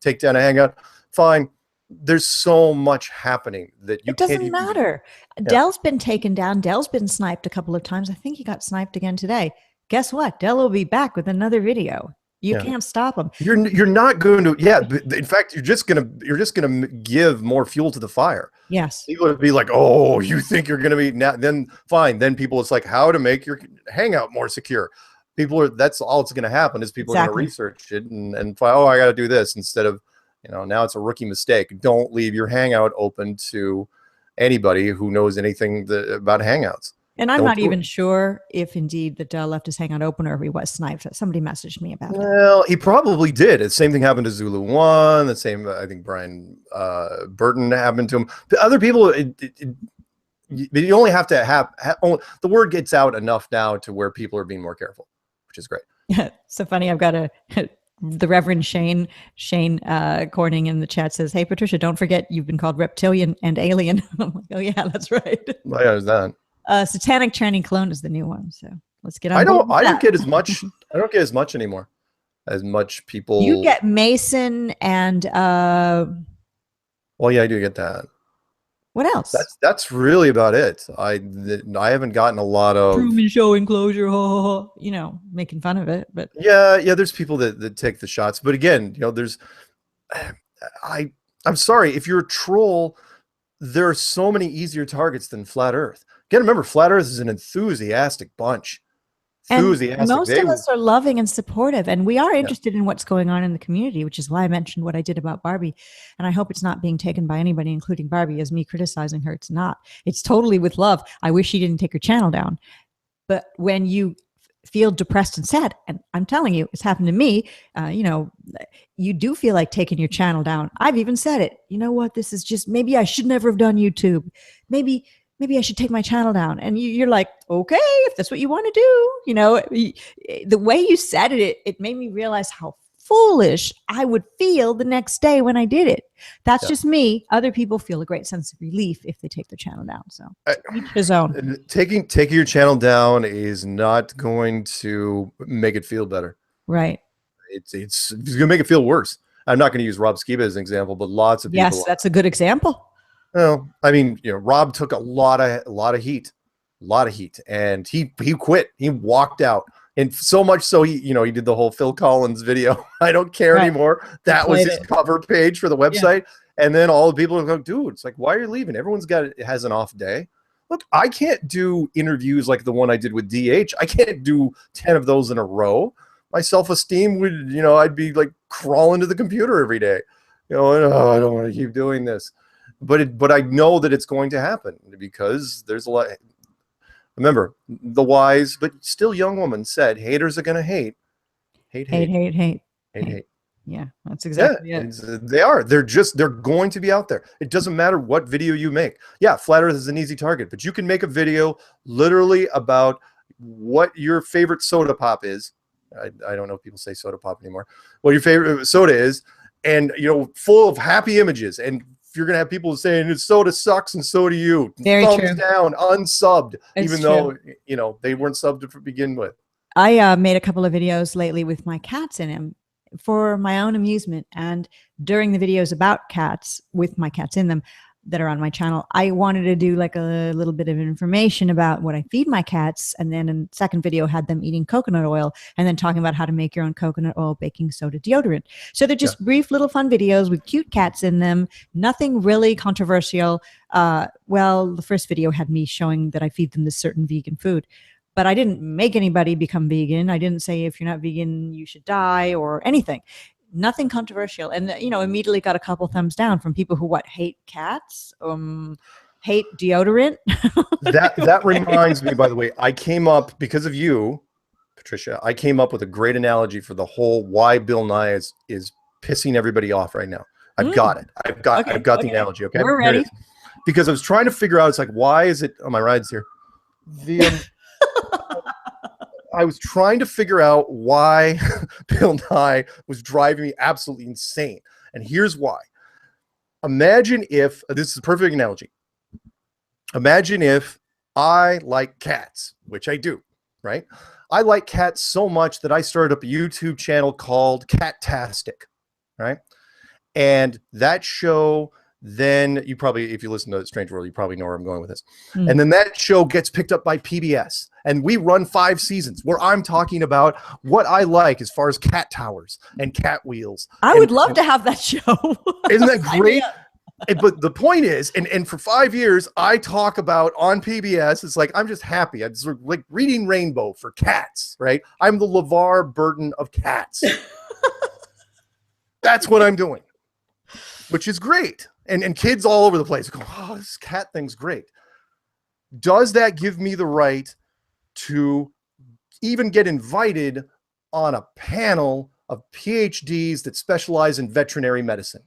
take down a hangout. Fine. There's so much happening that you can't even. It doesn't matter. Yeah. Dell's been taken down. Dell's been sniped a couple of times. I think he got sniped again today. Guess what? Dell will be back with another video. You can't stop him. You're not going to. Yeah. In fact, you're just gonna give more fuel to the fire. Yes. People would be like, "Oh, you think you're gonna be now?" Then fine. Then people, it's like how to make your hangout more secure. That's all it's gonna happen is people are gonna research it and find, oh, I got to do this instead of. Now it's a rookie mistake. Don't leave your hangout open to anybody who knows anything about hangouts. And I'm not even sure if indeed the left his hangout open or if he was sniped. Somebody messaged me about it. Well, he probably did. The same thing happened to Zulu One. The same, I think, Brian Burton happened to him. The other people, you only have to have the word gets out enough now to where people are being more careful, which is great. Yeah, so funny. I've got the Reverend Shane Corning in the chat says, "Hey Patricia, don't forget you've been called reptilian and alien." I'm like, oh yeah, that's right. Well, yeah, that. Satanic tranny clone is the new one. So let's get on. I don't get as much. I don't get as much anymore. As much people. You get Mason and. Well, yeah, I do get that. What else? That's really about it. I haven't gotten a lot of Truman Show enclosure, you know, making fun of it. But yeah, there's people that take the shots. But again, you know, there's I'm sorry if you're a troll. There are so many easier targets than Flat Earth. Again, remember, Flat Earth is an enthusiastic bunch. And most of us are loving and supportive, and we are interested in what's going on in the community, which is why I mentioned what I did about Barbie. And I hope it's not being taken by anybody, including Barbie, as me criticizing her. It's not. It's totally with love. I wish she didn't take her channel down. But when you feel depressed and sad, and I'm telling you, it's happened to me, you know, you do feel like taking your channel down. I've even said it. You know what? This is just, maybe I should never have done YouTube. Maybe I should take my channel down. And you're like, okay, if that's what you want to do. You know, the way you said it, it made me realize how foolish I would feel the next day when I did it. That's just me. Other people feel a great sense of relief if they take their channel down. So each his own. Taking your channel down is not going to make it feel better. Right. It's going to make it feel worse. I'm not going to use Rob Skiba as an example, but lots of people. Yes, that's a good example. Well, I mean, you know, Rob took a lot of heat, and he quit. He walked out, and so much so he did the whole Phil Collins video. I don't care anymore. That was his cover page for the website, and then all the people are going, dude, it's like, why are you leaving? Everyone's has an off day. Look, I can't do interviews like the one I did with DH. I can't do 10 of those in a row. My self-esteem would, you know, I'd be like crawling to the computer every day. You know, I don't want to keep doing this. But I know that it's going to happen because there's a lot. Remember, the wise but still young woman said, haters are going to hate. Hate. Yeah, that's exactly it. They are. They're going to be out there. It doesn't matter what video you make. Yeah, Flat Earth is an easy target, but you can make a video literally about what your favorite soda pop is. I don't know if people say soda pop anymore. What your favorite soda is, and, you know, full of happy images. And you're going to have people saying soda sucks and so do you. Very Thumbs true. down, unsubbed, It's even though, you know, they weren't subbed to begin with. I made a couple of videos lately with my cats in them for my own amusement. And during the videos about cats, with my cats in them that are on my channel, I wanted to do like a little bit of information about what I feed my cats. And then in the second video had them eating coconut oil and then talking about how to make your own coconut oil baking soda deodorant. So they're just brief little fun videos with cute cats in them. Nothing really controversial. Well, the first video had me showing that I feed them this certain vegan food, but I didn't make anybody become vegan. I didn't say, if you're not vegan, you should die or anything. Nothing controversial. And, you know, immediately got a couple thumbs down from people who hate cats, hate deodorant. That reminds me, by the way, I came up because of you, Patricia. I came up with a great analogy for the whole why Bill Nye is pissing everybody off right now. I've got it. I've got the analogy. Okay, we're ready. Because I was trying to figure out. It's like, why is it? Oh, my ride's here. I was trying to figure out why Bill Nye was driving me absolutely insane. And here's why. Imagine if, this is a perfect analogy. Imagine if I like cats, which I do, right? I like cats so much that I started up a YouTube channel called Cattastic, right? And that show, then you probably, if you listen to Strange World, you probably know where I'm going with this. And then that show gets picked up by PBS. And we run 5 seasons where I'm talking about what I like as far as cat towers and cat wheels. I would love to have that show. Isn't that great? But the point is, and for 5 years, I talk about on PBS, it's like, I'm just happy. I'm sort of like reading Rainbow for cats, right? I'm the LeVar Burton of cats. That's what I'm doing, which is great. And kids all over the place go, oh, this cat thing's great. does that give me the right to even get invited on a panel of PhDs that specialize in veterinary medicine?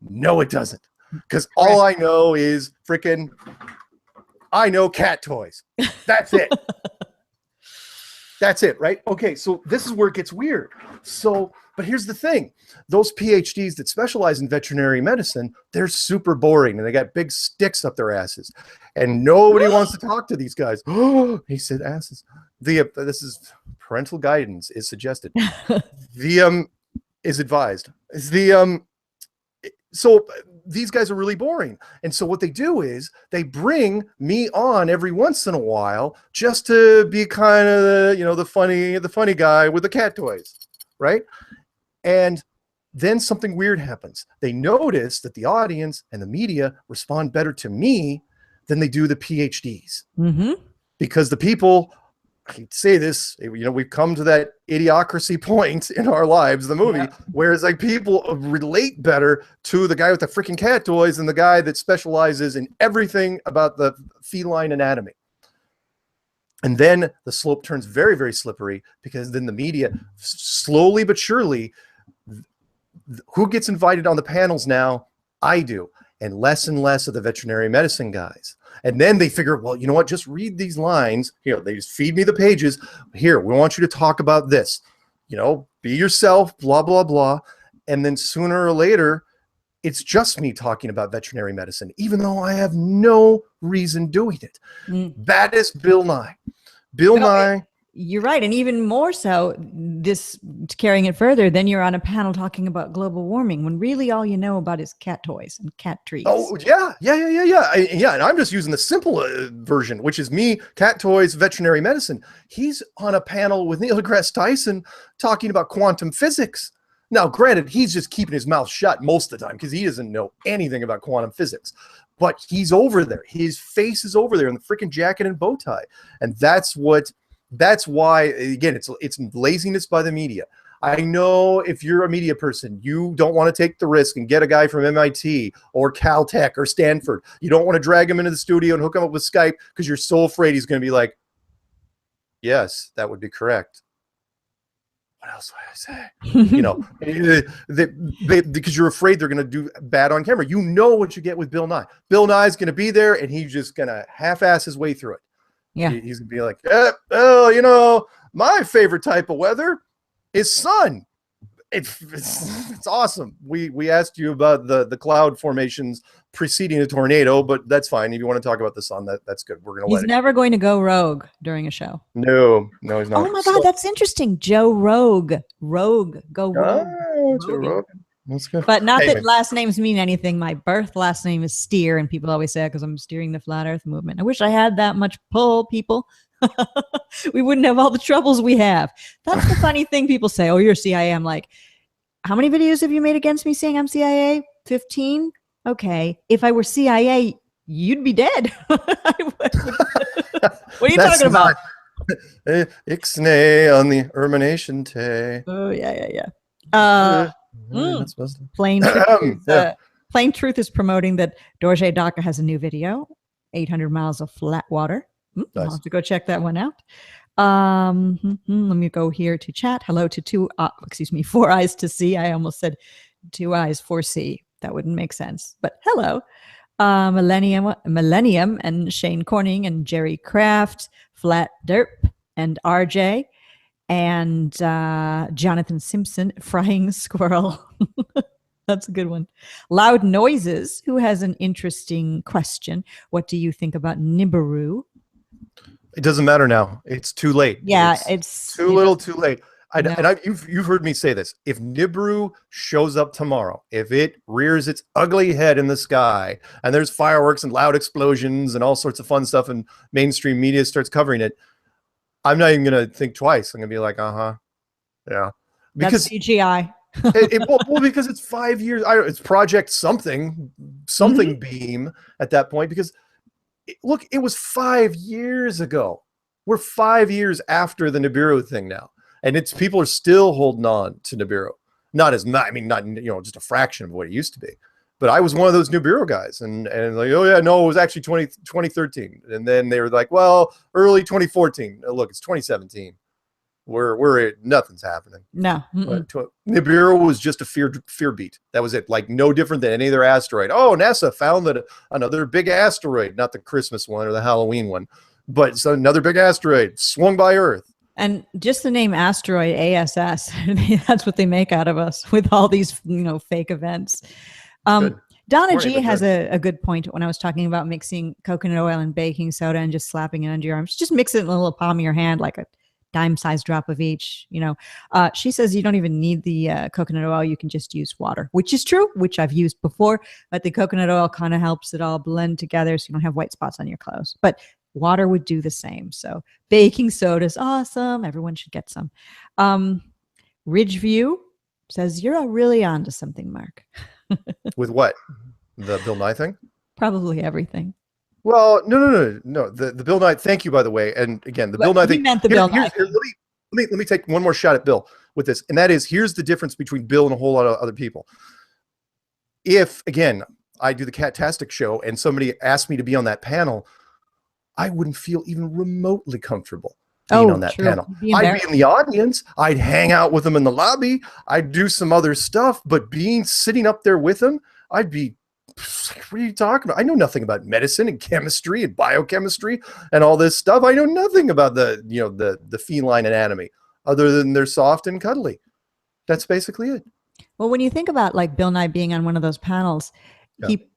No, it doesn't. Because all I know is I know cat toys. That's it. That's it, right? Okay, so this is where it gets weird. So, but here's the thing. Those PhDs that specialize in veterinary medicine, they're super boring and they got big sticks up their asses. And nobody wants to talk to these guys. Oh, he said asses. This is parental guidance is suggested. Is advised. So these guys are really boring. And so what they do is they bring me on every once in a while just to be kind of the funny guy with the cat toys, right? And then something weird happens. They notice that the audience and the media respond better to me than they do the PhDs. Mm-hmm. Because the people, I hate to say this, we've come to that idiocracy point in our lives, the movie, whereas like people relate better to the guy with the freaking cat toys than the guy that specializes in everything about the feline anatomy. And then the slope turns very, very slippery because then the media slowly but surely, who gets invited on the panels now? I do. And less of the veterinary medicine guys. And then they figure, well, you know what? Just read these lines. They just feed me the pages. Here, we want you to talk about this. Be yourself, blah, blah, blah. And then sooner or later, it's just me talking about veterinary medicine, even though I have no reason doing it. That is Bill Nye. Bill Nye. You're right. And even more so, this carrying it further, then you're on a panel talking about global warming when really all you know about is cat toys and cat trees. Oh, yeah. And I'm just using the simple version, which is me, cat toys, veterinary medicine. He's on a panel with Neil deGrasse Tyson talking about quantum physics. Now, granted, he's just keeping his mouth shut most of the time because he doesn't know anything about quantum physics. But he's over there. His face is over there in the freaking jacket and bow tie. And that's why, again, it's laziness by the media. I know if you're a media person, you don't want to take the risk and get a guy from MIT or Caltech or Stanford. You don't want to drag him into the studio and hook him up with Skype because you're so afraid he's going to be like, yes, that would be correct. What else do I say? Because you're afraid they're going to do bad on camera. You know what you get with Bill Nye. Bill Nye's going to be there and he's just going to half-ass his way through it. Yeah, he's gonna be like, my favorite type of weather is sun. It's awesome. We asked you about the cloud formations preceding a tornado, but that's fine. If you want to talk about the sun, that's good. We're gonna. He's never going to go rogue during a show. No, he's not. Oh my God, that's interesting. Joe Rogue, go rogue. Oh, Joe Rogue. That's good. But not that last names mean anything. My birth last name is Steere, and people always say that because I'm steering the flat earth movement. I wish I had that much pull, people. We wouldn't have all the troubles we have. That's the funny thing. People say, oh, you're CIA. I'm like, how many videos have you made against me saying I'm CIA? 15? Okay. If I were CIA, you'd be dead. What are you talking about? Ixnay on the Ermination Tay. Oh, yeah. Plain Truth is promoting that Dorje Daka has a new video, 800 miles of flat water. Nice. I'll have to go check that one out. Let me go here to chat. Hello to 4 eyes to see. I almost said 2 eyes for C. That wouldn't make sense, but hello. Millennium and Shane Corning and Jerry Kraft, Flat Derp and RJ. And Jonathan Simpson, Frying Squirrel. That's a good one. Loud Noises, who has an interesting question. What do you think about Nibiru? It doesn't matter now. It's too late. Yeah, it's too little, too late. You've heard me say this. If Nibiru shows up tomorrow, if it rears its ugly head in the sky and there's fireworks and loud explosions and all sorts of fun stuff and mainstream media starts covering it, I'm not even going to think twice. I'm going to be like, yeah. Because that's CGI. Because it's 5 years. It's Project something beam at that point. Because, look, it was 5 years ago. We're 5 years after the Nibiru thing now. And people are still holding on to Nibiru. Not as much. I mean, not just a fraction of what it used to be. But I was one of those Nibiru guys, and like, oh yeah, no, it was actually 2013. And then they were like, well, early 2014. Look, it's 2017. Nothing's happening. No. Nibiru was just a fear beat. That was it. Like no different than any other asteroid. Oh, NASA found that another big asteroid, not the Christmas one or the Halloween one, but it's another big asteroid swung by Earth. And just the name asteroid, ASS, that's what they make out of us with all these, fake events. Donna G has a good point when I was talking about mixing coconut oil and baking soda and just slapping it under your arms. Just mix it in a little palm of your hand, like a dime-sized drop of each. She says you don't even need the coconut oil. You can just use water, which is true, which I've used before. But the coconut oil kind of helps it all blend together so you don't have white spots on your clothes. But water would do the same. So baking soda is awesome. Everyone should get some. Ridgeview says you're really onto something, Mark. With what? The Bill Nye thing? Probably everything. Well, no. The Bill Nye. Thank you, by the way. And again, the Bill Nye thing. Meant the Bill Nye. Let me take one more shot at Bill with this, and that is here's the difference between Bill and a whole lot of other people. If again I do the Catastic show and somebody asked me to be on that panel, I wouldn't feel even remotely comfortable being on that panel. I'd be in the audience. I'd hang out with them in the lobby. I'd do some other stuff, but sitting up there with them, I'd be, what are you talking about? I know nothing about medicine and chemistry and biochemistry and all this stuff. I know nothing about the feline anatomy other than they're soft and cuddly. That's basically it. Well, when you think about like Bill Nye being on one of those panels,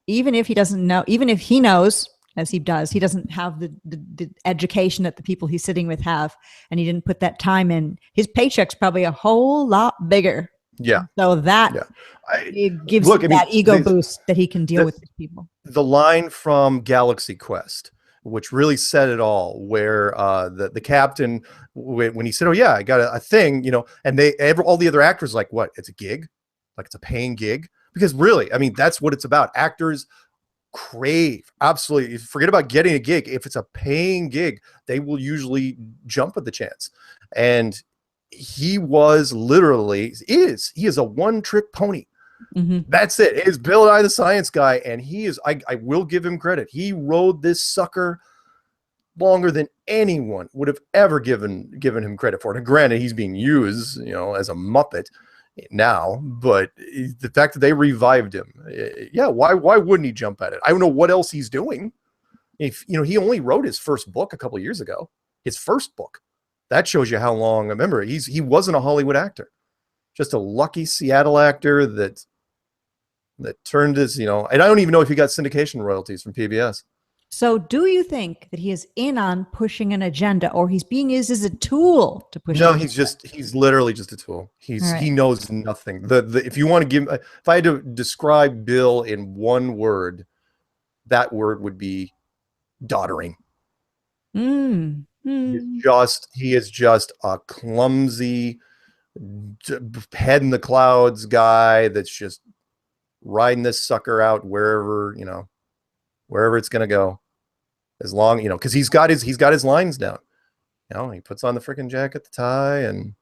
even if he doesn't know, even if he knows, as he does, he doesn't have the education that the people he's sitting with have, and he didn't put that time in. His paycheck's probably a whole lot bigger. Yeah. So that it gives him that ego boost that he can deal with these people. The line from Galaxy Quest, which really said it all, where the captain, when he said, "Oh yeah, I got a thing," and all the other actors like, "What? It's a gig? Like it's a paying gig?" Because really, I mean, that's what it's about. Actors crave, absolutely, forget about getting a gig. If it's a paying gig, they will usually jump at the chance. And he was literally he is a one-trick pony. That's it. It's Bill Nye the Science Guy, and he is, I will give him credit, he rode this sucker longer than anyone would have ever given him credit for it. And granted, he's being used as a Muppet now, but the fact that they revived him, why wouldn't he jump at it? I don't know what else he's doing. If he only wrote his first book a couple of years ago, his first book. That shows you how long. Remember, he wasn't a Hollywood actor, just a lucky Seattle actor that turned his, and I don't even know if he got syndication royalties from PBS. So do you think that he is in on pushing an agenda, or he's being used as a tool to push? No, he's literally just a tool. He knows nothing. If you want to if I had to describe Bill in one word, that word would be doddering. He is just a clumsy head in the clouds guy that's just riding this sucker out wherever it's going to go, as long, because he's got his lines down. He puts on the freaking jacket, the tie, and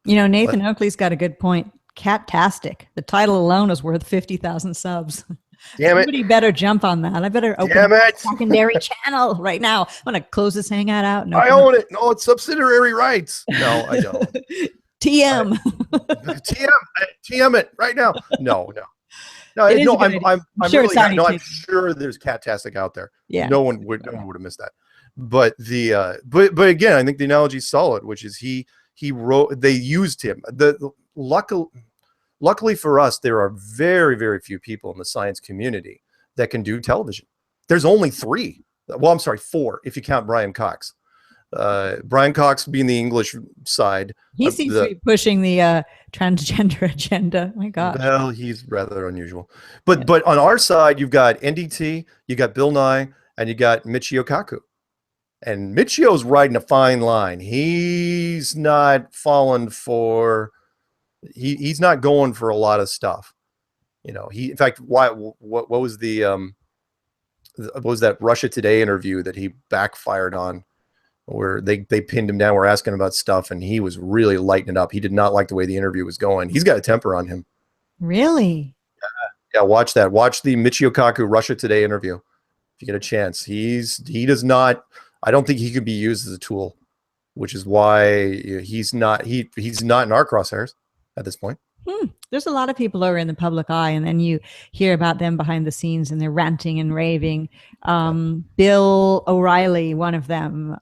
Nathan Oakley's got a good point. Catastic. The title alone is worth 50,000 subs. Damn it. Somebody better jump on that. I better open a secondary channel right now. I'm going to close this hangout out. No, I own it. No, it's subsidiary rights. No, I don't. TM. TM it right now. No. I'm sure, really, I'm sure there's Catastic out there. Yeah. No one would have missed that. But but again, I think the analogy is solid, which is he wrote, they used him. Luckily for us, there are very, very few people in the science community that can do television. There's only 3. Well, I'm sorry, 4 if you count Brian Cox. Brian Cox being the English side. He seems to be pushing the transgender agenda. My God. Well, he's rather unusual. But on our side, you've got NDT, you got Bill Nye, and you got Michio Kaku. And Michio's riding a fine line. He's not falling for... He's not going for a lot of stuff. In fact, what was what was that Russia Today interview that he backfired on, where they pinned him down, were asking about stuff, and he was really lighting it up. He did not like the way the interview was going. He's got a temper on him. Really? Yeah, watch that. Watch the Michio Kaku Russia Today interview if you get a chance. He does not. I don't think he can be used as a tool, which is why he's not in our crosshairs at this point. There's a lot of people who are in the public eye, and then you hear about them behind the scenes and they're ranting and raving. Bill O'Reilly, one of them,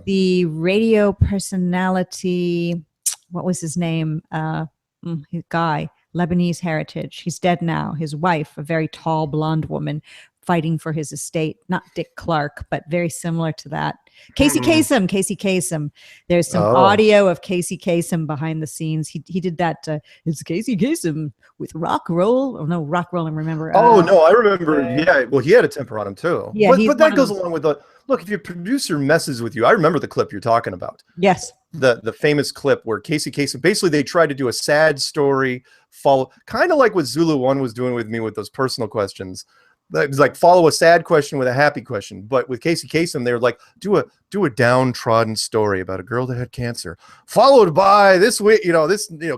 the radio personality, what was his name? His guy, Lebanese heritage. He's dead now. His wife, a very tall blonde woman, fighting for his estate. Not Dick Clark, but very similar to that. Casey Kasem. There's some audio of Casey Kasem behind the scenes. He did that. It's Casey Kasem with rock roll. Oh no, rock roll. I remember. No, I remember. Yeah, well, he had a temper on him too. Yeah, but that goes along with the look. If your producer messes with you, I remember the clip you're talking about. Yes, the famous clip where Casey Kasem basically they tried to do a sad story, follow kind of like what Zulu One was doing with me with those personal questions. It was like follow a sad question with a happy question, but with Casey Kasem, they were like do a downtrodden story about a girl that had cancer, followed by this week,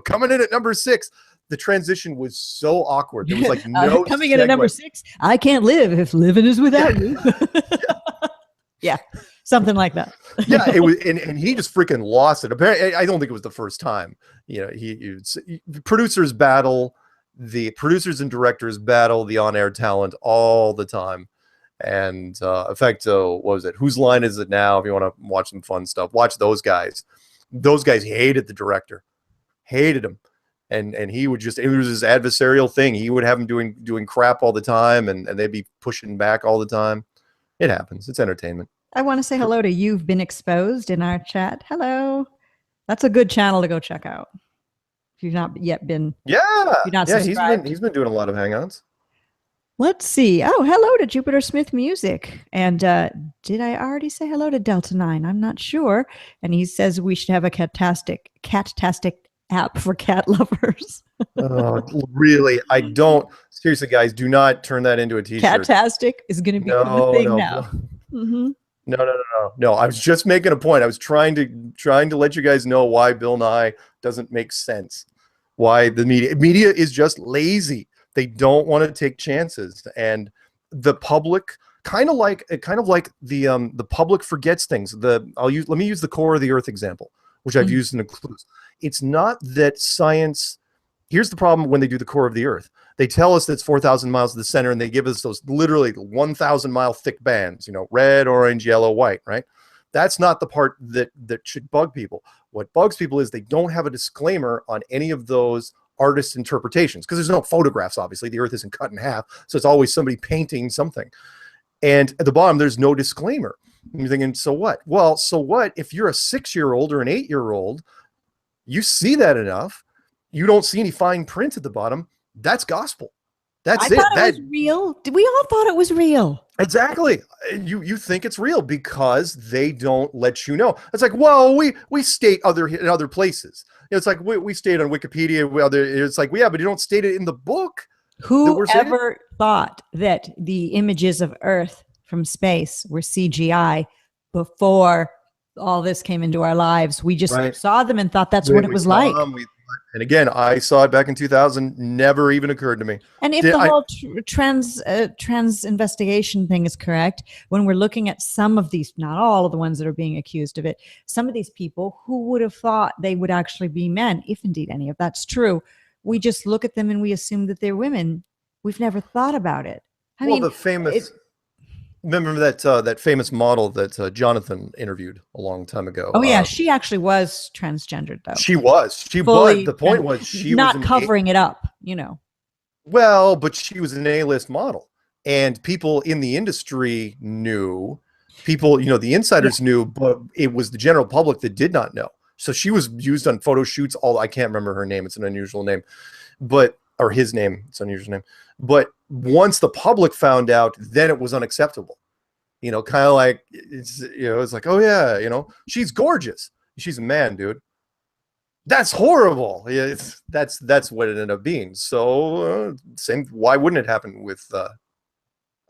coming in at number 6. The transition was so awkward. There was like no coming in at number 6. I can't live if living is without you. Yeah, something like that. Yeah, it was, and he just freaking lost it. Apparently, I don't think it was the first time. Producers battle. The producers and directors battle the on-air talent all the time. And in fact, what was it? Whose Line Is It Now? If you want to watch some fun stuff, watch those guys. Those guys hated the director, hated him. And he would just, it was this adversarial thing. He would have him doing crap all the time, and they'd be pushing back all the time. It happens. It's entertainment. I want to say hello to You've Been Exposed in our chat. Hello. That's a good channel to go check out. If you've not yet been, he's been doing a lot of hangouts. Let's see. Oh, hello to Jupiter Smith Music. And did I already say hello to Delta 9? I'm not sure. And he says we should have a catastic app for cat lovers. Really? I don't. Seriously, guys, do not turn that into a t-shirt. Catastic is going to be the thing now. Mm-hmm. No. I was just making a point. I was trying to let you guys know why Bill Nye doesn't make sense. Why the media is just lazy. They don't want to take chances, and the public kind of like the public forgets things. Let me use the core of the Earth example, which I've used in the clues. It's not that science. Here's the problem when they do the core of the Earth. They tell us that it's 4,000 miles to the center, and they give us those literally 1,000-mile thick bands, red, orange, yellow, white, right? That's not the part that should bug people. What bugs people is they don't have a disclaimer on any of those artist interpretations, because there's no photographs, obviously. The Earth isn't cut in half, so it's always somebody painting something. And at the bottom, there's no disclaimer. And you're thinking, so what? Well, so what if you're a 6-year-old or an 8-year-old, you see that enough, you don't see any fine print at the bottom, that's gospel. That's it. I thought it was real. We all thought it was real. Exactly. You think it's real because they don't let you know. It's like, well, we state in other places. It's like we state on Wikipedia. It's like, yeah, but you don't state it in the book. Who ever thought that the images of Earth from space were CGI before all this came into our lives? We just saw them and thought that's what it was like. And again, I saw it back in 2000. Never even occurred to me. And if the whole trans investigation thing is correct, when we're looking at some of these, not all of the ones that are being accused of it, some of these people, who would have thought they would actually be men, if indeed any of that's true? We just look at them and we assume that they're women. We've never thought about it. I mean, the famous. Remember that famous model that Jonathan interviewed a long time ago? Oh yeah, she actually was transgendered though. She was. But the point was she not was covering it up, Well, but she was an A-list model, and people in the industry knew. People, the insiders knew, but it was the general public that did not know. So she was used on photo shoots. I can't remember her name. It's an unusual name, or his name. It's an unusual name. But once the public found out, then it was unacceptable. Kind of like it's like, oh yeah, she's gorgeous. She's a man, dude. That's horrible. Yeah, that's what it ended up being. So same. Why wouldn't it happen with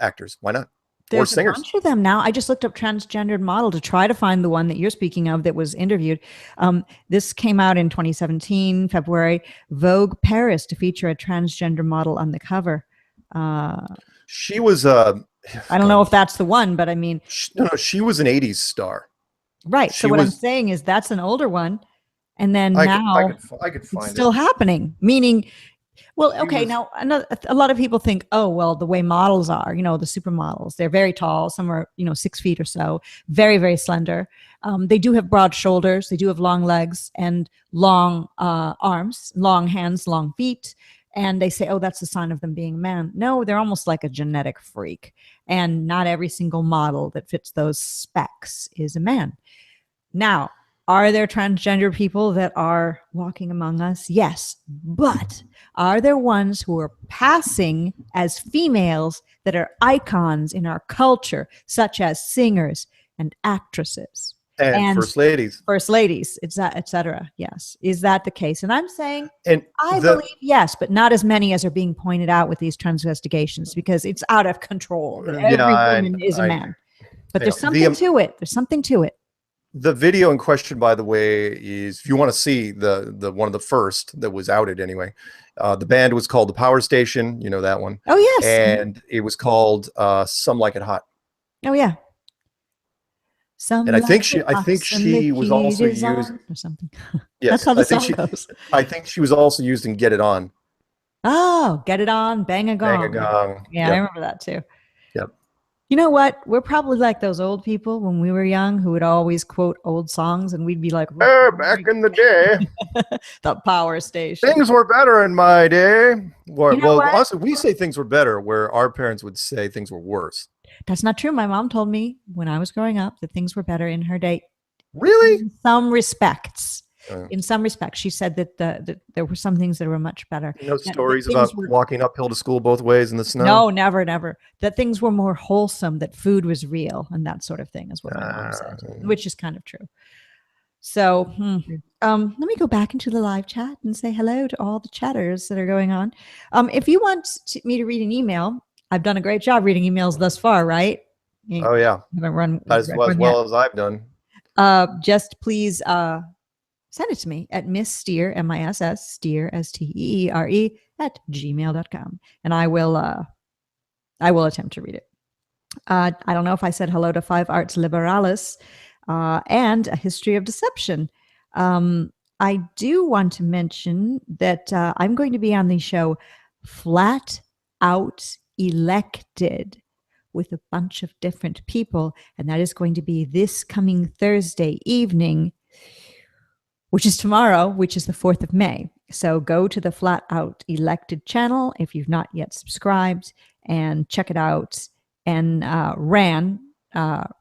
actors? Why not? There's a bunch of them now. I just looked up transgendered model to try to find the one that you're speaking of that was interviewed. This came out in 2017, February. Vogue Paris to feature a transgender model on the cover. She was I don't know if that's the one, but I mean, she was an 80s star. Right. So what I'm saying is that's an older one. And then I could find it's still happening, meaning, well, okay. Now, a lot of people think, oh, well, the way models are, the supermodels, they're very tall. Some are, 6 feet or so, very, very slender. They do have broad shoulders. They do have long legs and long arms, long hands, long feet. And they say, oh, that's a sign of them being a man. No, they're almost like a genetic freak. And not every single model that fits those specs is a man. Now, are there transgender people that are walking among us? Yes. But are there ones who are passing as females that are icons in our culture, such as singers and actresses? And first ladies. First ladies, et cetera. Yes. Is that the case? And I'm saying, I believe yes, but not as many as are being pointed out with these investigations, because it's out of control. Every woman is a man. But there's something to it. There's something to it. The video in question, by the way, is, if you want to see the one of the first that was outed anyway, the band was called The Power Station. You know that one. Oh, yes. And it was called Some Like It Hot. Oh, yeah. And I think she was also used or something. Yes, that's how the song goes. I think she was also used in Get It On. Oh, Get It On, Bang a Gong. Bang a Gong. Yeah, yep. I remember that too. Yep. You know what? We're probably like those old people when we were young who would always quote old songs, and we'd be like, back in the day, The Power Station. Things were better in my day. Well, also, we say things were better where our parents would say things were worse. That's not true. My mom told me when I was growing up that things were better in her day. Really? In some respects. In some respects, she said that there were some things that were much better. No stories about walking uphill to school both ways in the snow? No, never. That things were more wholesome, that food was real, and that sort of thing is what my mom said, which is kind of true. So let me go back into the live chat and say hello to all the chatters that are going on. If you want me to read an email, I've done a great job reading emails thus far, right? Oh, yeah. Haven't run as well as I've done. Just please send it to me at Miss Steere, M-I-S-S, Steere, S-T-E-E-R-E, at gmail.com. And I will attempt to read it. I don't know if I said hello to 5 Arts Liberalis and A History of Deception. I do want to mention that I'm going to be on the show Flat Out Elected with a bunch of different people. And that is going to be this coming Thursday evening, which is tomorrow, which is the 4th of May. So go to the Flat Out Elected channel if you've not yet subscribed, and check it out. And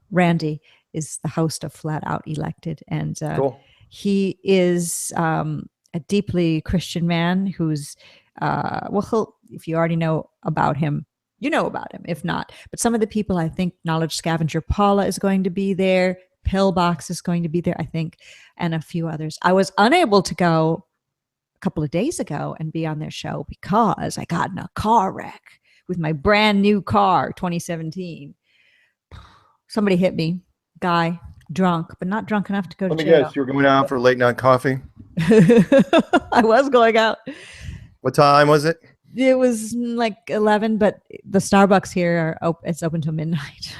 Randy is the host of Flat Out Elected. And cool. He is a deeply Christian man who's, if you already know about him, you know about him. If not, but some of the people, I think Knowledge Scavenger Paula is going to be there. Pillbox is going to be there, I think, and a few others. I was unable to go a couple of days ago and be on their show because I got in a car wreck with my brand new car, 2017. Somebody hit me, guy, drunk, but not drunk enough to go to jail. Let me guess, you were going out for late night coffee? I was going out. What time was it? It was like 11, but the Starbucks here it's open till midnight.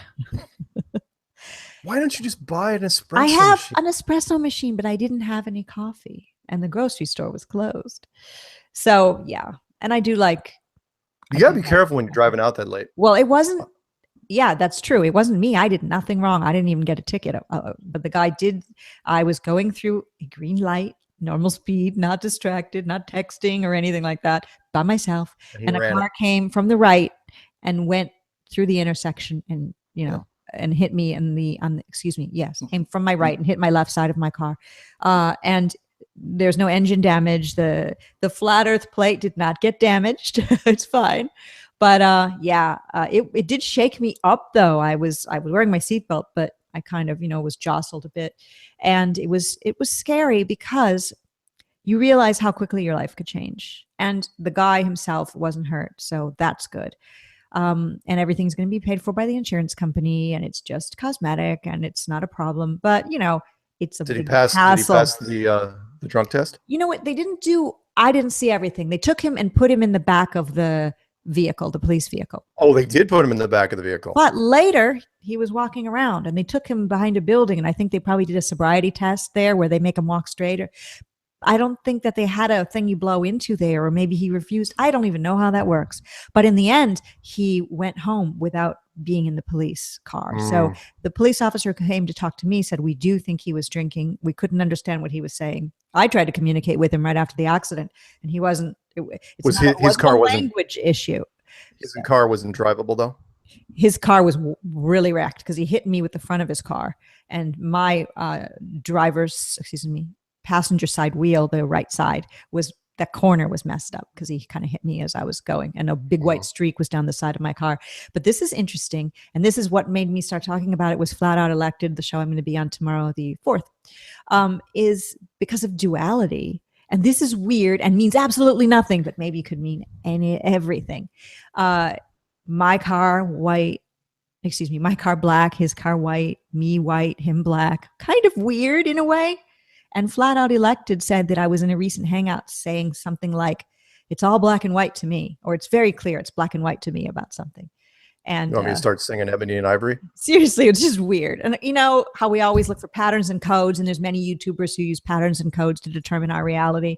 Why don't you just buy an espresso I have machine? an espresso machine, but I didn't have any coffee, and the grocery store was closed. So yeah, and I do like. You gotta be careful when you're driving out that late. Well, it wasn't. Yeah, that's true. It wasn't me. I did nothing wrong. I didn't even get a ticket, but the guy did. I was going through a green light, normal speed, not distracted, not texting or anything like that, by myself. And a car came from the right and went through the intersection, and and hit me came from my right and hit my left side of my car. And there's no engine damage. The flat earth plate did not get damaged. It's fine. But it did shake me up though. I was wearing my seatbelt, but I kind of, was jostled a bit. And it was scary because you realize how quickly your life could change. And the guy himself wasn't hurt. So that's good. and everything's going to be paid for by the insurance company, and it's just cosmetic, and it's not a problem. But, you know, it's a big hassle. Did he pass the drunk test? You know what? They didn't do, I didn't see everything. They took him and put him in the back of the vehicle, the police vehicle. Oh, they did put him in the back of the vehicle. But later he was walking around, and they took him behind a building, and I think they probably did a sobriety test there where they make him walk straight. Or I don't think that they had a thing you blow into there, or maybe he refused. I don't even know how that works. But in the end, he went home without being in the police car. So the police officer who came to talk to me said, we do think he was drinking. We couldn't understand what he was saying. I tried to communicate with him right after the accident, and he wasn't. His car wasn't a language issue. His car wasn't drivable though. His car was really wrecked because he hit me with the front of his car, and my passenger side wheel, the right side, that corner was messed up because he kind of hit me as I was going, and a big white streak was down the side of my car. But this is interesting, and this is what made me start talking about it. Was Flat Out Elected, the show I'm going to be on tomorrow, the 4th, is because of duality. And this is weird and means absolutely nothing, but maybe it could mean everything. My car black, his car white, me white, him black. Kind of weird in a way. And Flat Out Elected said that I was in a recent hangout saying something like, it's all black and white to me, or it's very clear it's black and white to me about something. And you want me to start singing Ebony and Ivory? Seriously, it's just weird. And you know how we always look for patterns and codes, and there's many YouTubers who use patterns and codes to determine our reality.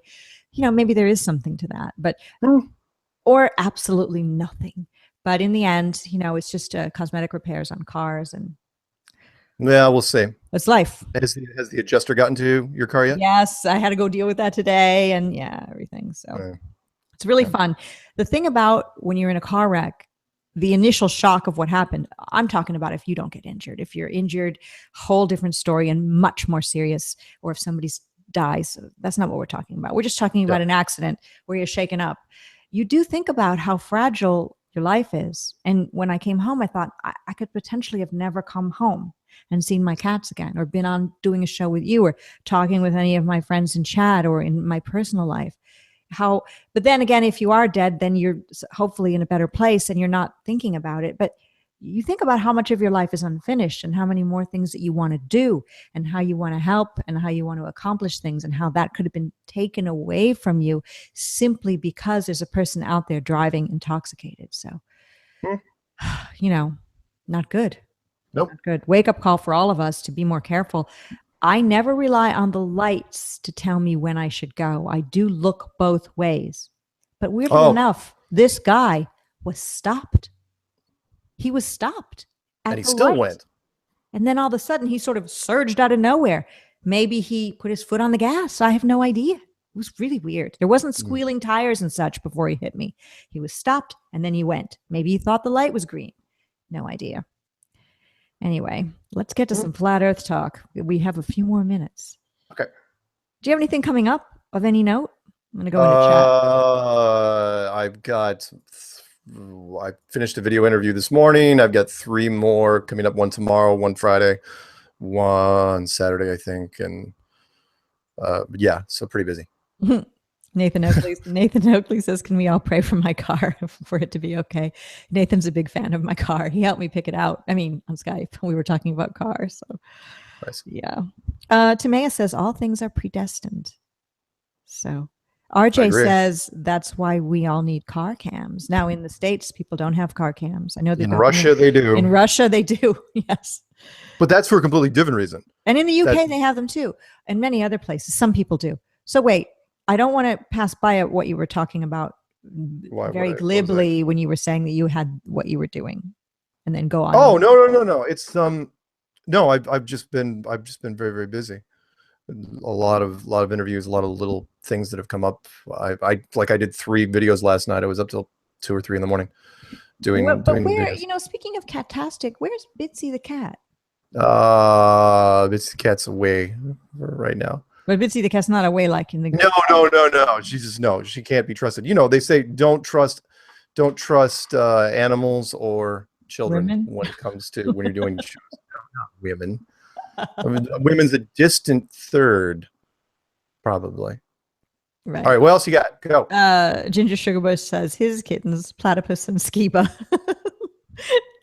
You know, maybe there is something to that, but or absolutely nothing. But in the end, you know, it's just cosmetic repairs on cars, and yeah, we'll see. It's life. Has the adjuster gotten to your car yet? Yes, I had to go deal with that today, and yeah, everything. So it's really fun. The thing about when you're in a car wreck, the initial shock of what happened, I'm talking about if you don't get injured. If you're injured, whole different story and much more serious. Or if somebody dies, that's not what we're talking about. We're just talking about an accident where you're shaken up. You do think about how fragile your life is. And when I came home, I thought I could potentially have never come home and seen my cats again, or been on doing a show with you, or talking with any of my friends in chat or in my personal life. But then again, if you are dead, then you're hopefully in a better place and you're not thinking about it. But you think about how much of your life is unfinished, and how many more things that you want to do, and how you want to help, and how you want to accomplish things, and how that could have been taken away from you simply because there's a person out there driving intoxicated. So, you know, not good. Nope. Not good. Wake up call for all of us to be more careful. I never rely on the lights to tell me when I should go. I do look both ways. But weirdly enough, this guy was stopped. He was stopped. And he still went. And then all of a sudden, he sort of surged out of nowhere. Maybe he put his foot on the gas. I have no idea. It was really weird. There wasn't squealing tires and such before he hit me. He was stopped, and then he went. Maybe he thought the light was green. No idea. Anyway, let's get to some flat earth talk. We have a few more minutes. Okay. Do you have anything coming up of any note? I'm going to go into chat. I finished a video interview this morning. I've got 3 more coming up, one tomorrow, one Friday, one Saturday, I think. And yeah, so pretty busy. Nathan Oakley says, can we all pray for my car for it to be okay? Nathan's a big fan of my car. He helped me pick it out. I mean, on Skype, we were talking about cars. So nice. Yeah. Tamaya says, all things are predestined. So RJ says that's why we all need car cams. Now in the States, people don't have car cams. I know in Russia they do. In Russia they do. Yes. But that's for a completely different reason. And in the UK they have them too. And many other places. Some people do. So wait, I don't want to pass by what you were talking about very glibly when you were saying that you had what you were doing, and then go on. Oh, no. It's no, I've just been very, very busy. A lot of interviews, a lot of little things that have come up. I did 3 videos last night. I was up till 2 or 3 in the morning doing. But where, you know, speaking of Catastic, where's Bitsy the cat? Bitsy the cat's away right now. But Bitsy the cat's not away like in the. No. She can't be trusted. You know, they say don't trust animals or children when it comes to when you're doing shows. Not women. I mean, women's a distant third, probably. Right. All right. What else you got? Go. Ginger Sugarbush says his kittens, Platypus and Skiba.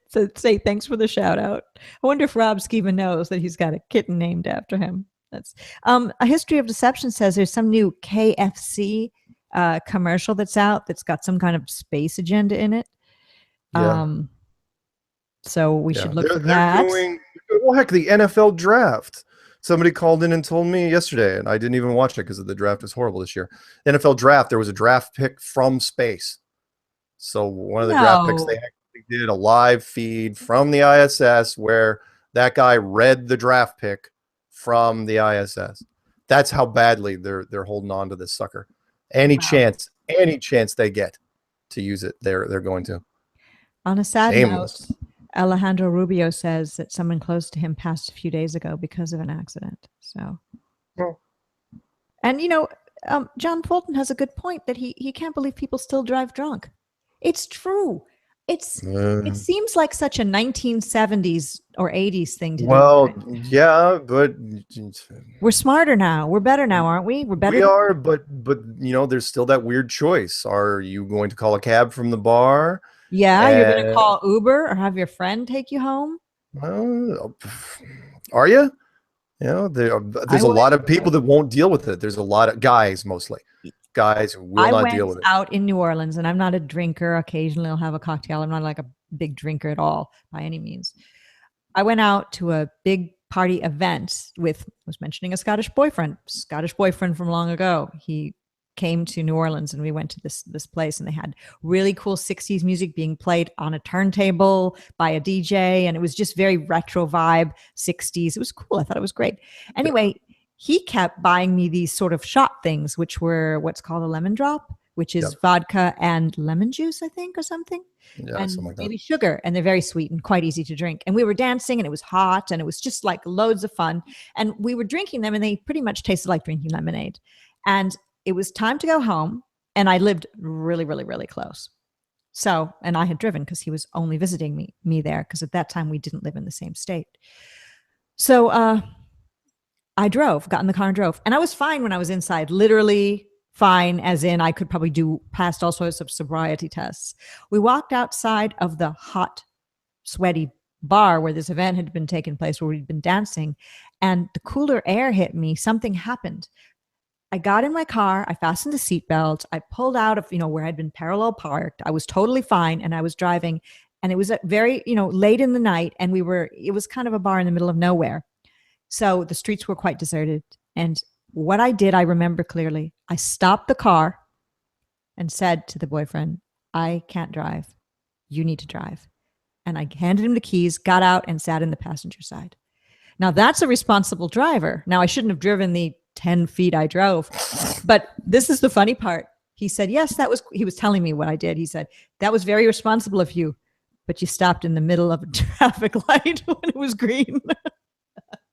So say thanks for the shout out. I wonder if Rob Skiba knows that he's got a kitten named after him. That's A History of Deception says there's some new KFC commercial that's out that's got some kind of space agenda in it. Yeah. So we should look for they're that. Well, heck, the NFL draft. Somebody called in and told me yesterday, and I didn't even watch it because the draft was horrible this year. The NFL draft, there was a draft pick from space. So one of the draft picks, they actually did a live feed from the ISS where that guy read the draft pick from the ISS. That's how badly they're holding on to this sucker. Any chance they get to use it, they're going to. On a sad note, Alejandro Rubio says that someone close to him passed a few days ago because of an accident. So, and John Fulton has a good point that he can't believe people still drive drunk. It's true. It seems like such a 1970s or 80s thing to do. Well, yeah, but we're smarter now. We're better now, aren't we? We're better. We are, but there's still that weird choice. Are you going to call a cab from the bar? Yeah, you're going to call Uber or have your friend take you home? Well, are you? There's a lot of people that won't deal with it. There's a lot of guys, mostly. Guys who will not deal with it. I went out in New Orleans, and I'm not a drinker. Occasionally I'll have a cocktail. I'm not like a big drinker at all by any means. I went out to a big party event was mentioning a Scottish boyfriend from long ago. He came to New Orleans and we went to this place, and they had really cool 60s music being played on a turntable by a DJ. And it was just very retro vibe 60s. It was cool. I thought it was great. Anyway, he kept buying me these sort of shot things, which were what's called a lemon drop, which is vodka and lemon juice, I think, or something. Yeah, and something like that. Maybe sugar. And they're very sweet and quite easy to drink. And we were dancing, and it was hot, and it was just like loads of fun. And we were drinking them, and they pretty much tasted like drinking lemonade. And it was time to go home. And I lived really, really, really close. So, and I had driven because he was only visiting me there, because at that time we didn't live in the same state. So, I got in the car and drove. And I was fine when I was inside, literally fine, as in I could probably do past all sorts of sobriety tests. We walked outside of the hot, sweaty bar where this event had been taking place, where we'd been dancing, and the cooler air hit me. Something happened. I got in my car. I fastened the seatbelt. I pulled out of, where I'd been parallel parked. I was totally fine, and I was driving. And it was very, late in the night, and it was kind of a bar in the middle of nowhere. So the streets were quite deserted. And what I did, I remember clearly. I stopped the car and said to the boyfriend, I can't drive. You need to drive. And I handed him the keys, got out, and sat in the passenger side. Now, that's a responsible driver. Now, I shouldn't have driven the 10 feet I drove. But this is the funny part. He said, yes, he was telling me what I did. He said, that was very responsible of you, but you stopped in the middle of a traffic light when it was green.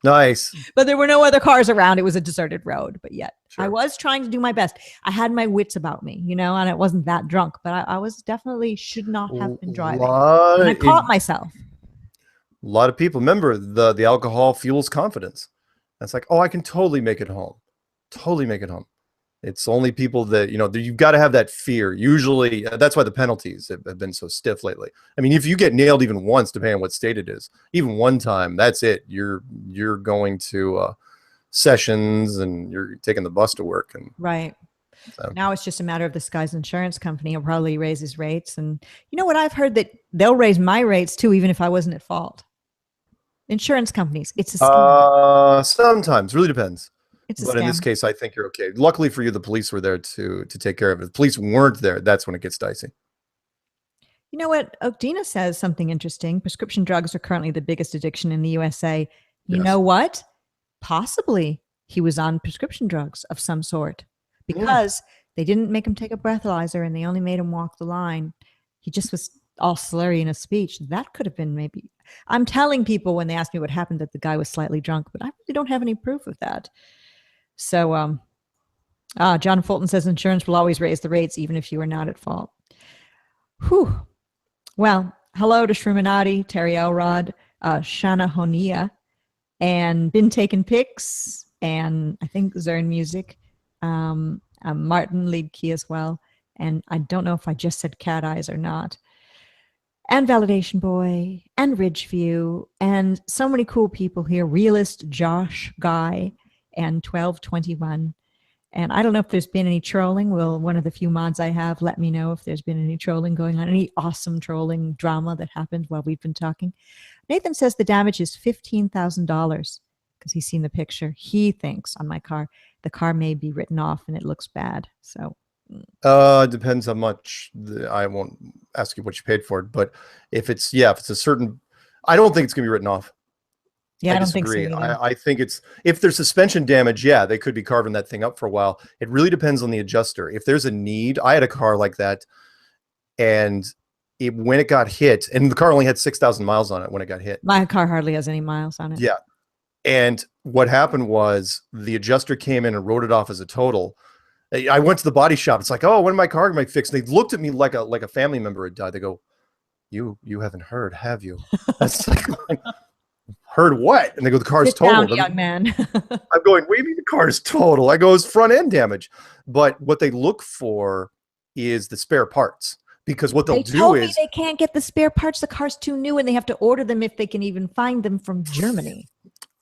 Nice. But there were no other cars around. It was a deserted road, but yet I was trying to do my best. I had my wits about me, and I wasn't that drunk, but I was definitely should not have been driving. And I caught myself. A lot of people, remember, the alcohol fuels confidence. That's like, oh, I can totally make it home. Totally make it home. It's only people that, you've got to have that fear. Usually, that's why the penalties have been so stiff lately. I mean, if you get nailed even once, depending on what state it is, even one time, that's it. You're going to sessions, and you're taking the bus to work. And right. So. Now it's just a matter of this guy's insurance company will probably raise his rates. And you know what? I've heard that they'll raise my rates too, even if I wasn't at fault. Insurance companies. It's a scam. Sometimes. Really depends. But in this case, I think you're okay. Luckily for you, the police were there to take care of it. If the police weren't there, that's when it gets dicey. You know what? Dina says something interesting. Prescription drugs are currently the biggest addiction in the USA. You know what? Possibly he was on prescription drugs of some sort, because they didn't make him take a breathalyzer, and they only made him walk the line. He just was all slurry in his speech. That could have been maybe. I'm telling people when they ask me what happened that the guy was slightly drunk, but I really don't have any proof of that. So, John Fulton says insurance will always raise the rates, even if you are not at fault. Whew. Well, hello to Shrimanati, Terry Elrod, Shana Honia, and Been Taking Pics, and I think Zern Music, Martin Liedke as well. And I don't know if I just said cat eyes or not. and Validation Boy and Ridgeview and so many cool people here. Realist Josh Guy and 1221. And I don't know if there's been any trolling. Well, one of the few mods I have, let me know if there's been any trolling going on, any awesome trolling drama that happened while we've been talking. Nathan says the damage is $15,000 because he's seen the picture. He thinks on my car, the car may be written off and it looks bad. So it depends how much. I won't ask you what you paid for it, but if it's a certain, I don't think it's gonna be written off. Yeah, I don't disagree. think so either. I think it's, if there's suspension damage, yeah, they could be carving that thing up for a while. It really depends on the adjuster. If there's a need, I had a car like that, and when it got hit, and the car only had 6,000 miles on it when it got hit. My car hardly has any miles on it. Yeah. And what happened was the adjuster came in and wrote it off as a total. I went to the body shop. It's like, oh, when my car might fix? They looked at me like a family member had died. They go, you haven't heard, have you? That's like, heard what? And they go, the car's total. Down, young man. I'm going, what do you mean the car's total? I go, it's front end damage. But what they look for is the spare parts, because what they'll do is they can't get the spare parts. The car's too new and they have to order them if they can even find them from Germany.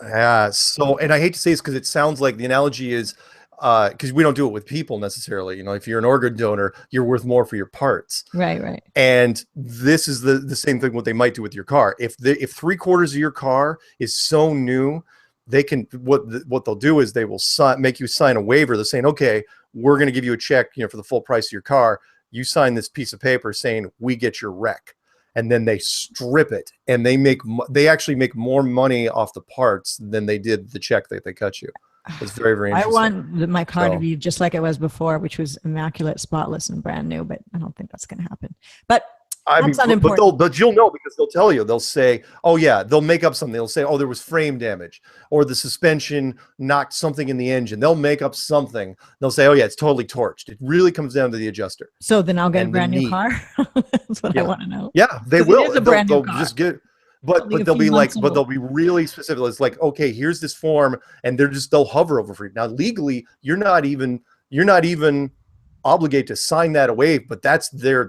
Yeah. So, and I hate to say this because it sounds like the analogy is, because we don't do it with people necessarily. You know, if you're an organ donor, you're worth more for your parts. Right. And this is the same thing what they might do with your car. If 3/4 of your car is so new, they can, what they'll do is they will make you sign a waiver. They're saying, okay, we're going to give you a check, for the full price of your car. You sign this piece of paper saying we get your wreck. And then they strip it, and they actually make more money off the parts than they did the check that they cut you. It's very, very interesting. I want my car to be just like it was before, which was immaculate, spotless, and brand new, but I don't think that's going to happen. But that's unimportant. But you'll know, because they'll tell you. They'll say, oh, yeah, they'll make up something. They'll say, oh, there was frame damage, or the suspension knocked something in the engine. They'll make up something. They'll say, oh, yeah, it's totally torched. It really comes down to the adjuster. So then I'll get a brand new car? That's what I want to know. Yeah, they will. They'll just get. But they'll be like, but they'll be really specific. It's like, okay, here's this form, and they'll hover over for you. Now, legally, you're not even obligated to sign that away, but that's their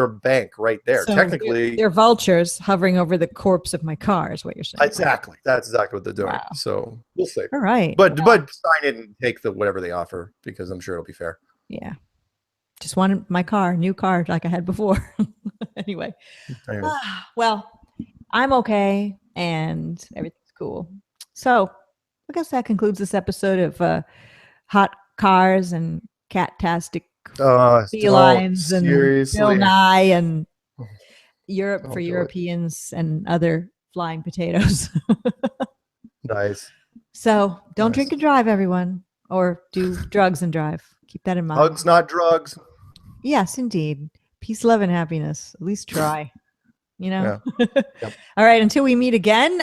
bank right there. So technically, they're vultures hovering over the corpse of my car, is what you're saying. Exactly. That's exactly what they're doing. Wow. So we'll see. All right. But sign it and take whatever they offer, because I'm sure it'll be fair. Yeah. Just wanted my car, new car, like I had before. Anyway. Well, I'm okay and everything's cool. So I guess that concludes this episode of Hot Cars and Cat-tastic felines and Bill Nye and Europe for Europeans and other flying potatoes. Nice. So don't drink and drive, everyone, or do drugs and drive. Keep that in mind. Hugs, not drugs. Yes, indeed. Peace, love, and happiness. At least try. Yeah. Yep. All right. Until we meet again,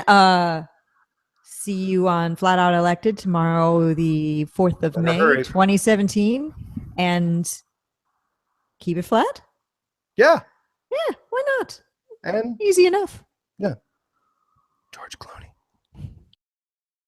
see you on Flat Out Elected tomorrow, the 4th of May, 2017. And keep it flat? Yeah. Yeah, why not? And easy enough. Yeah. George Clooney.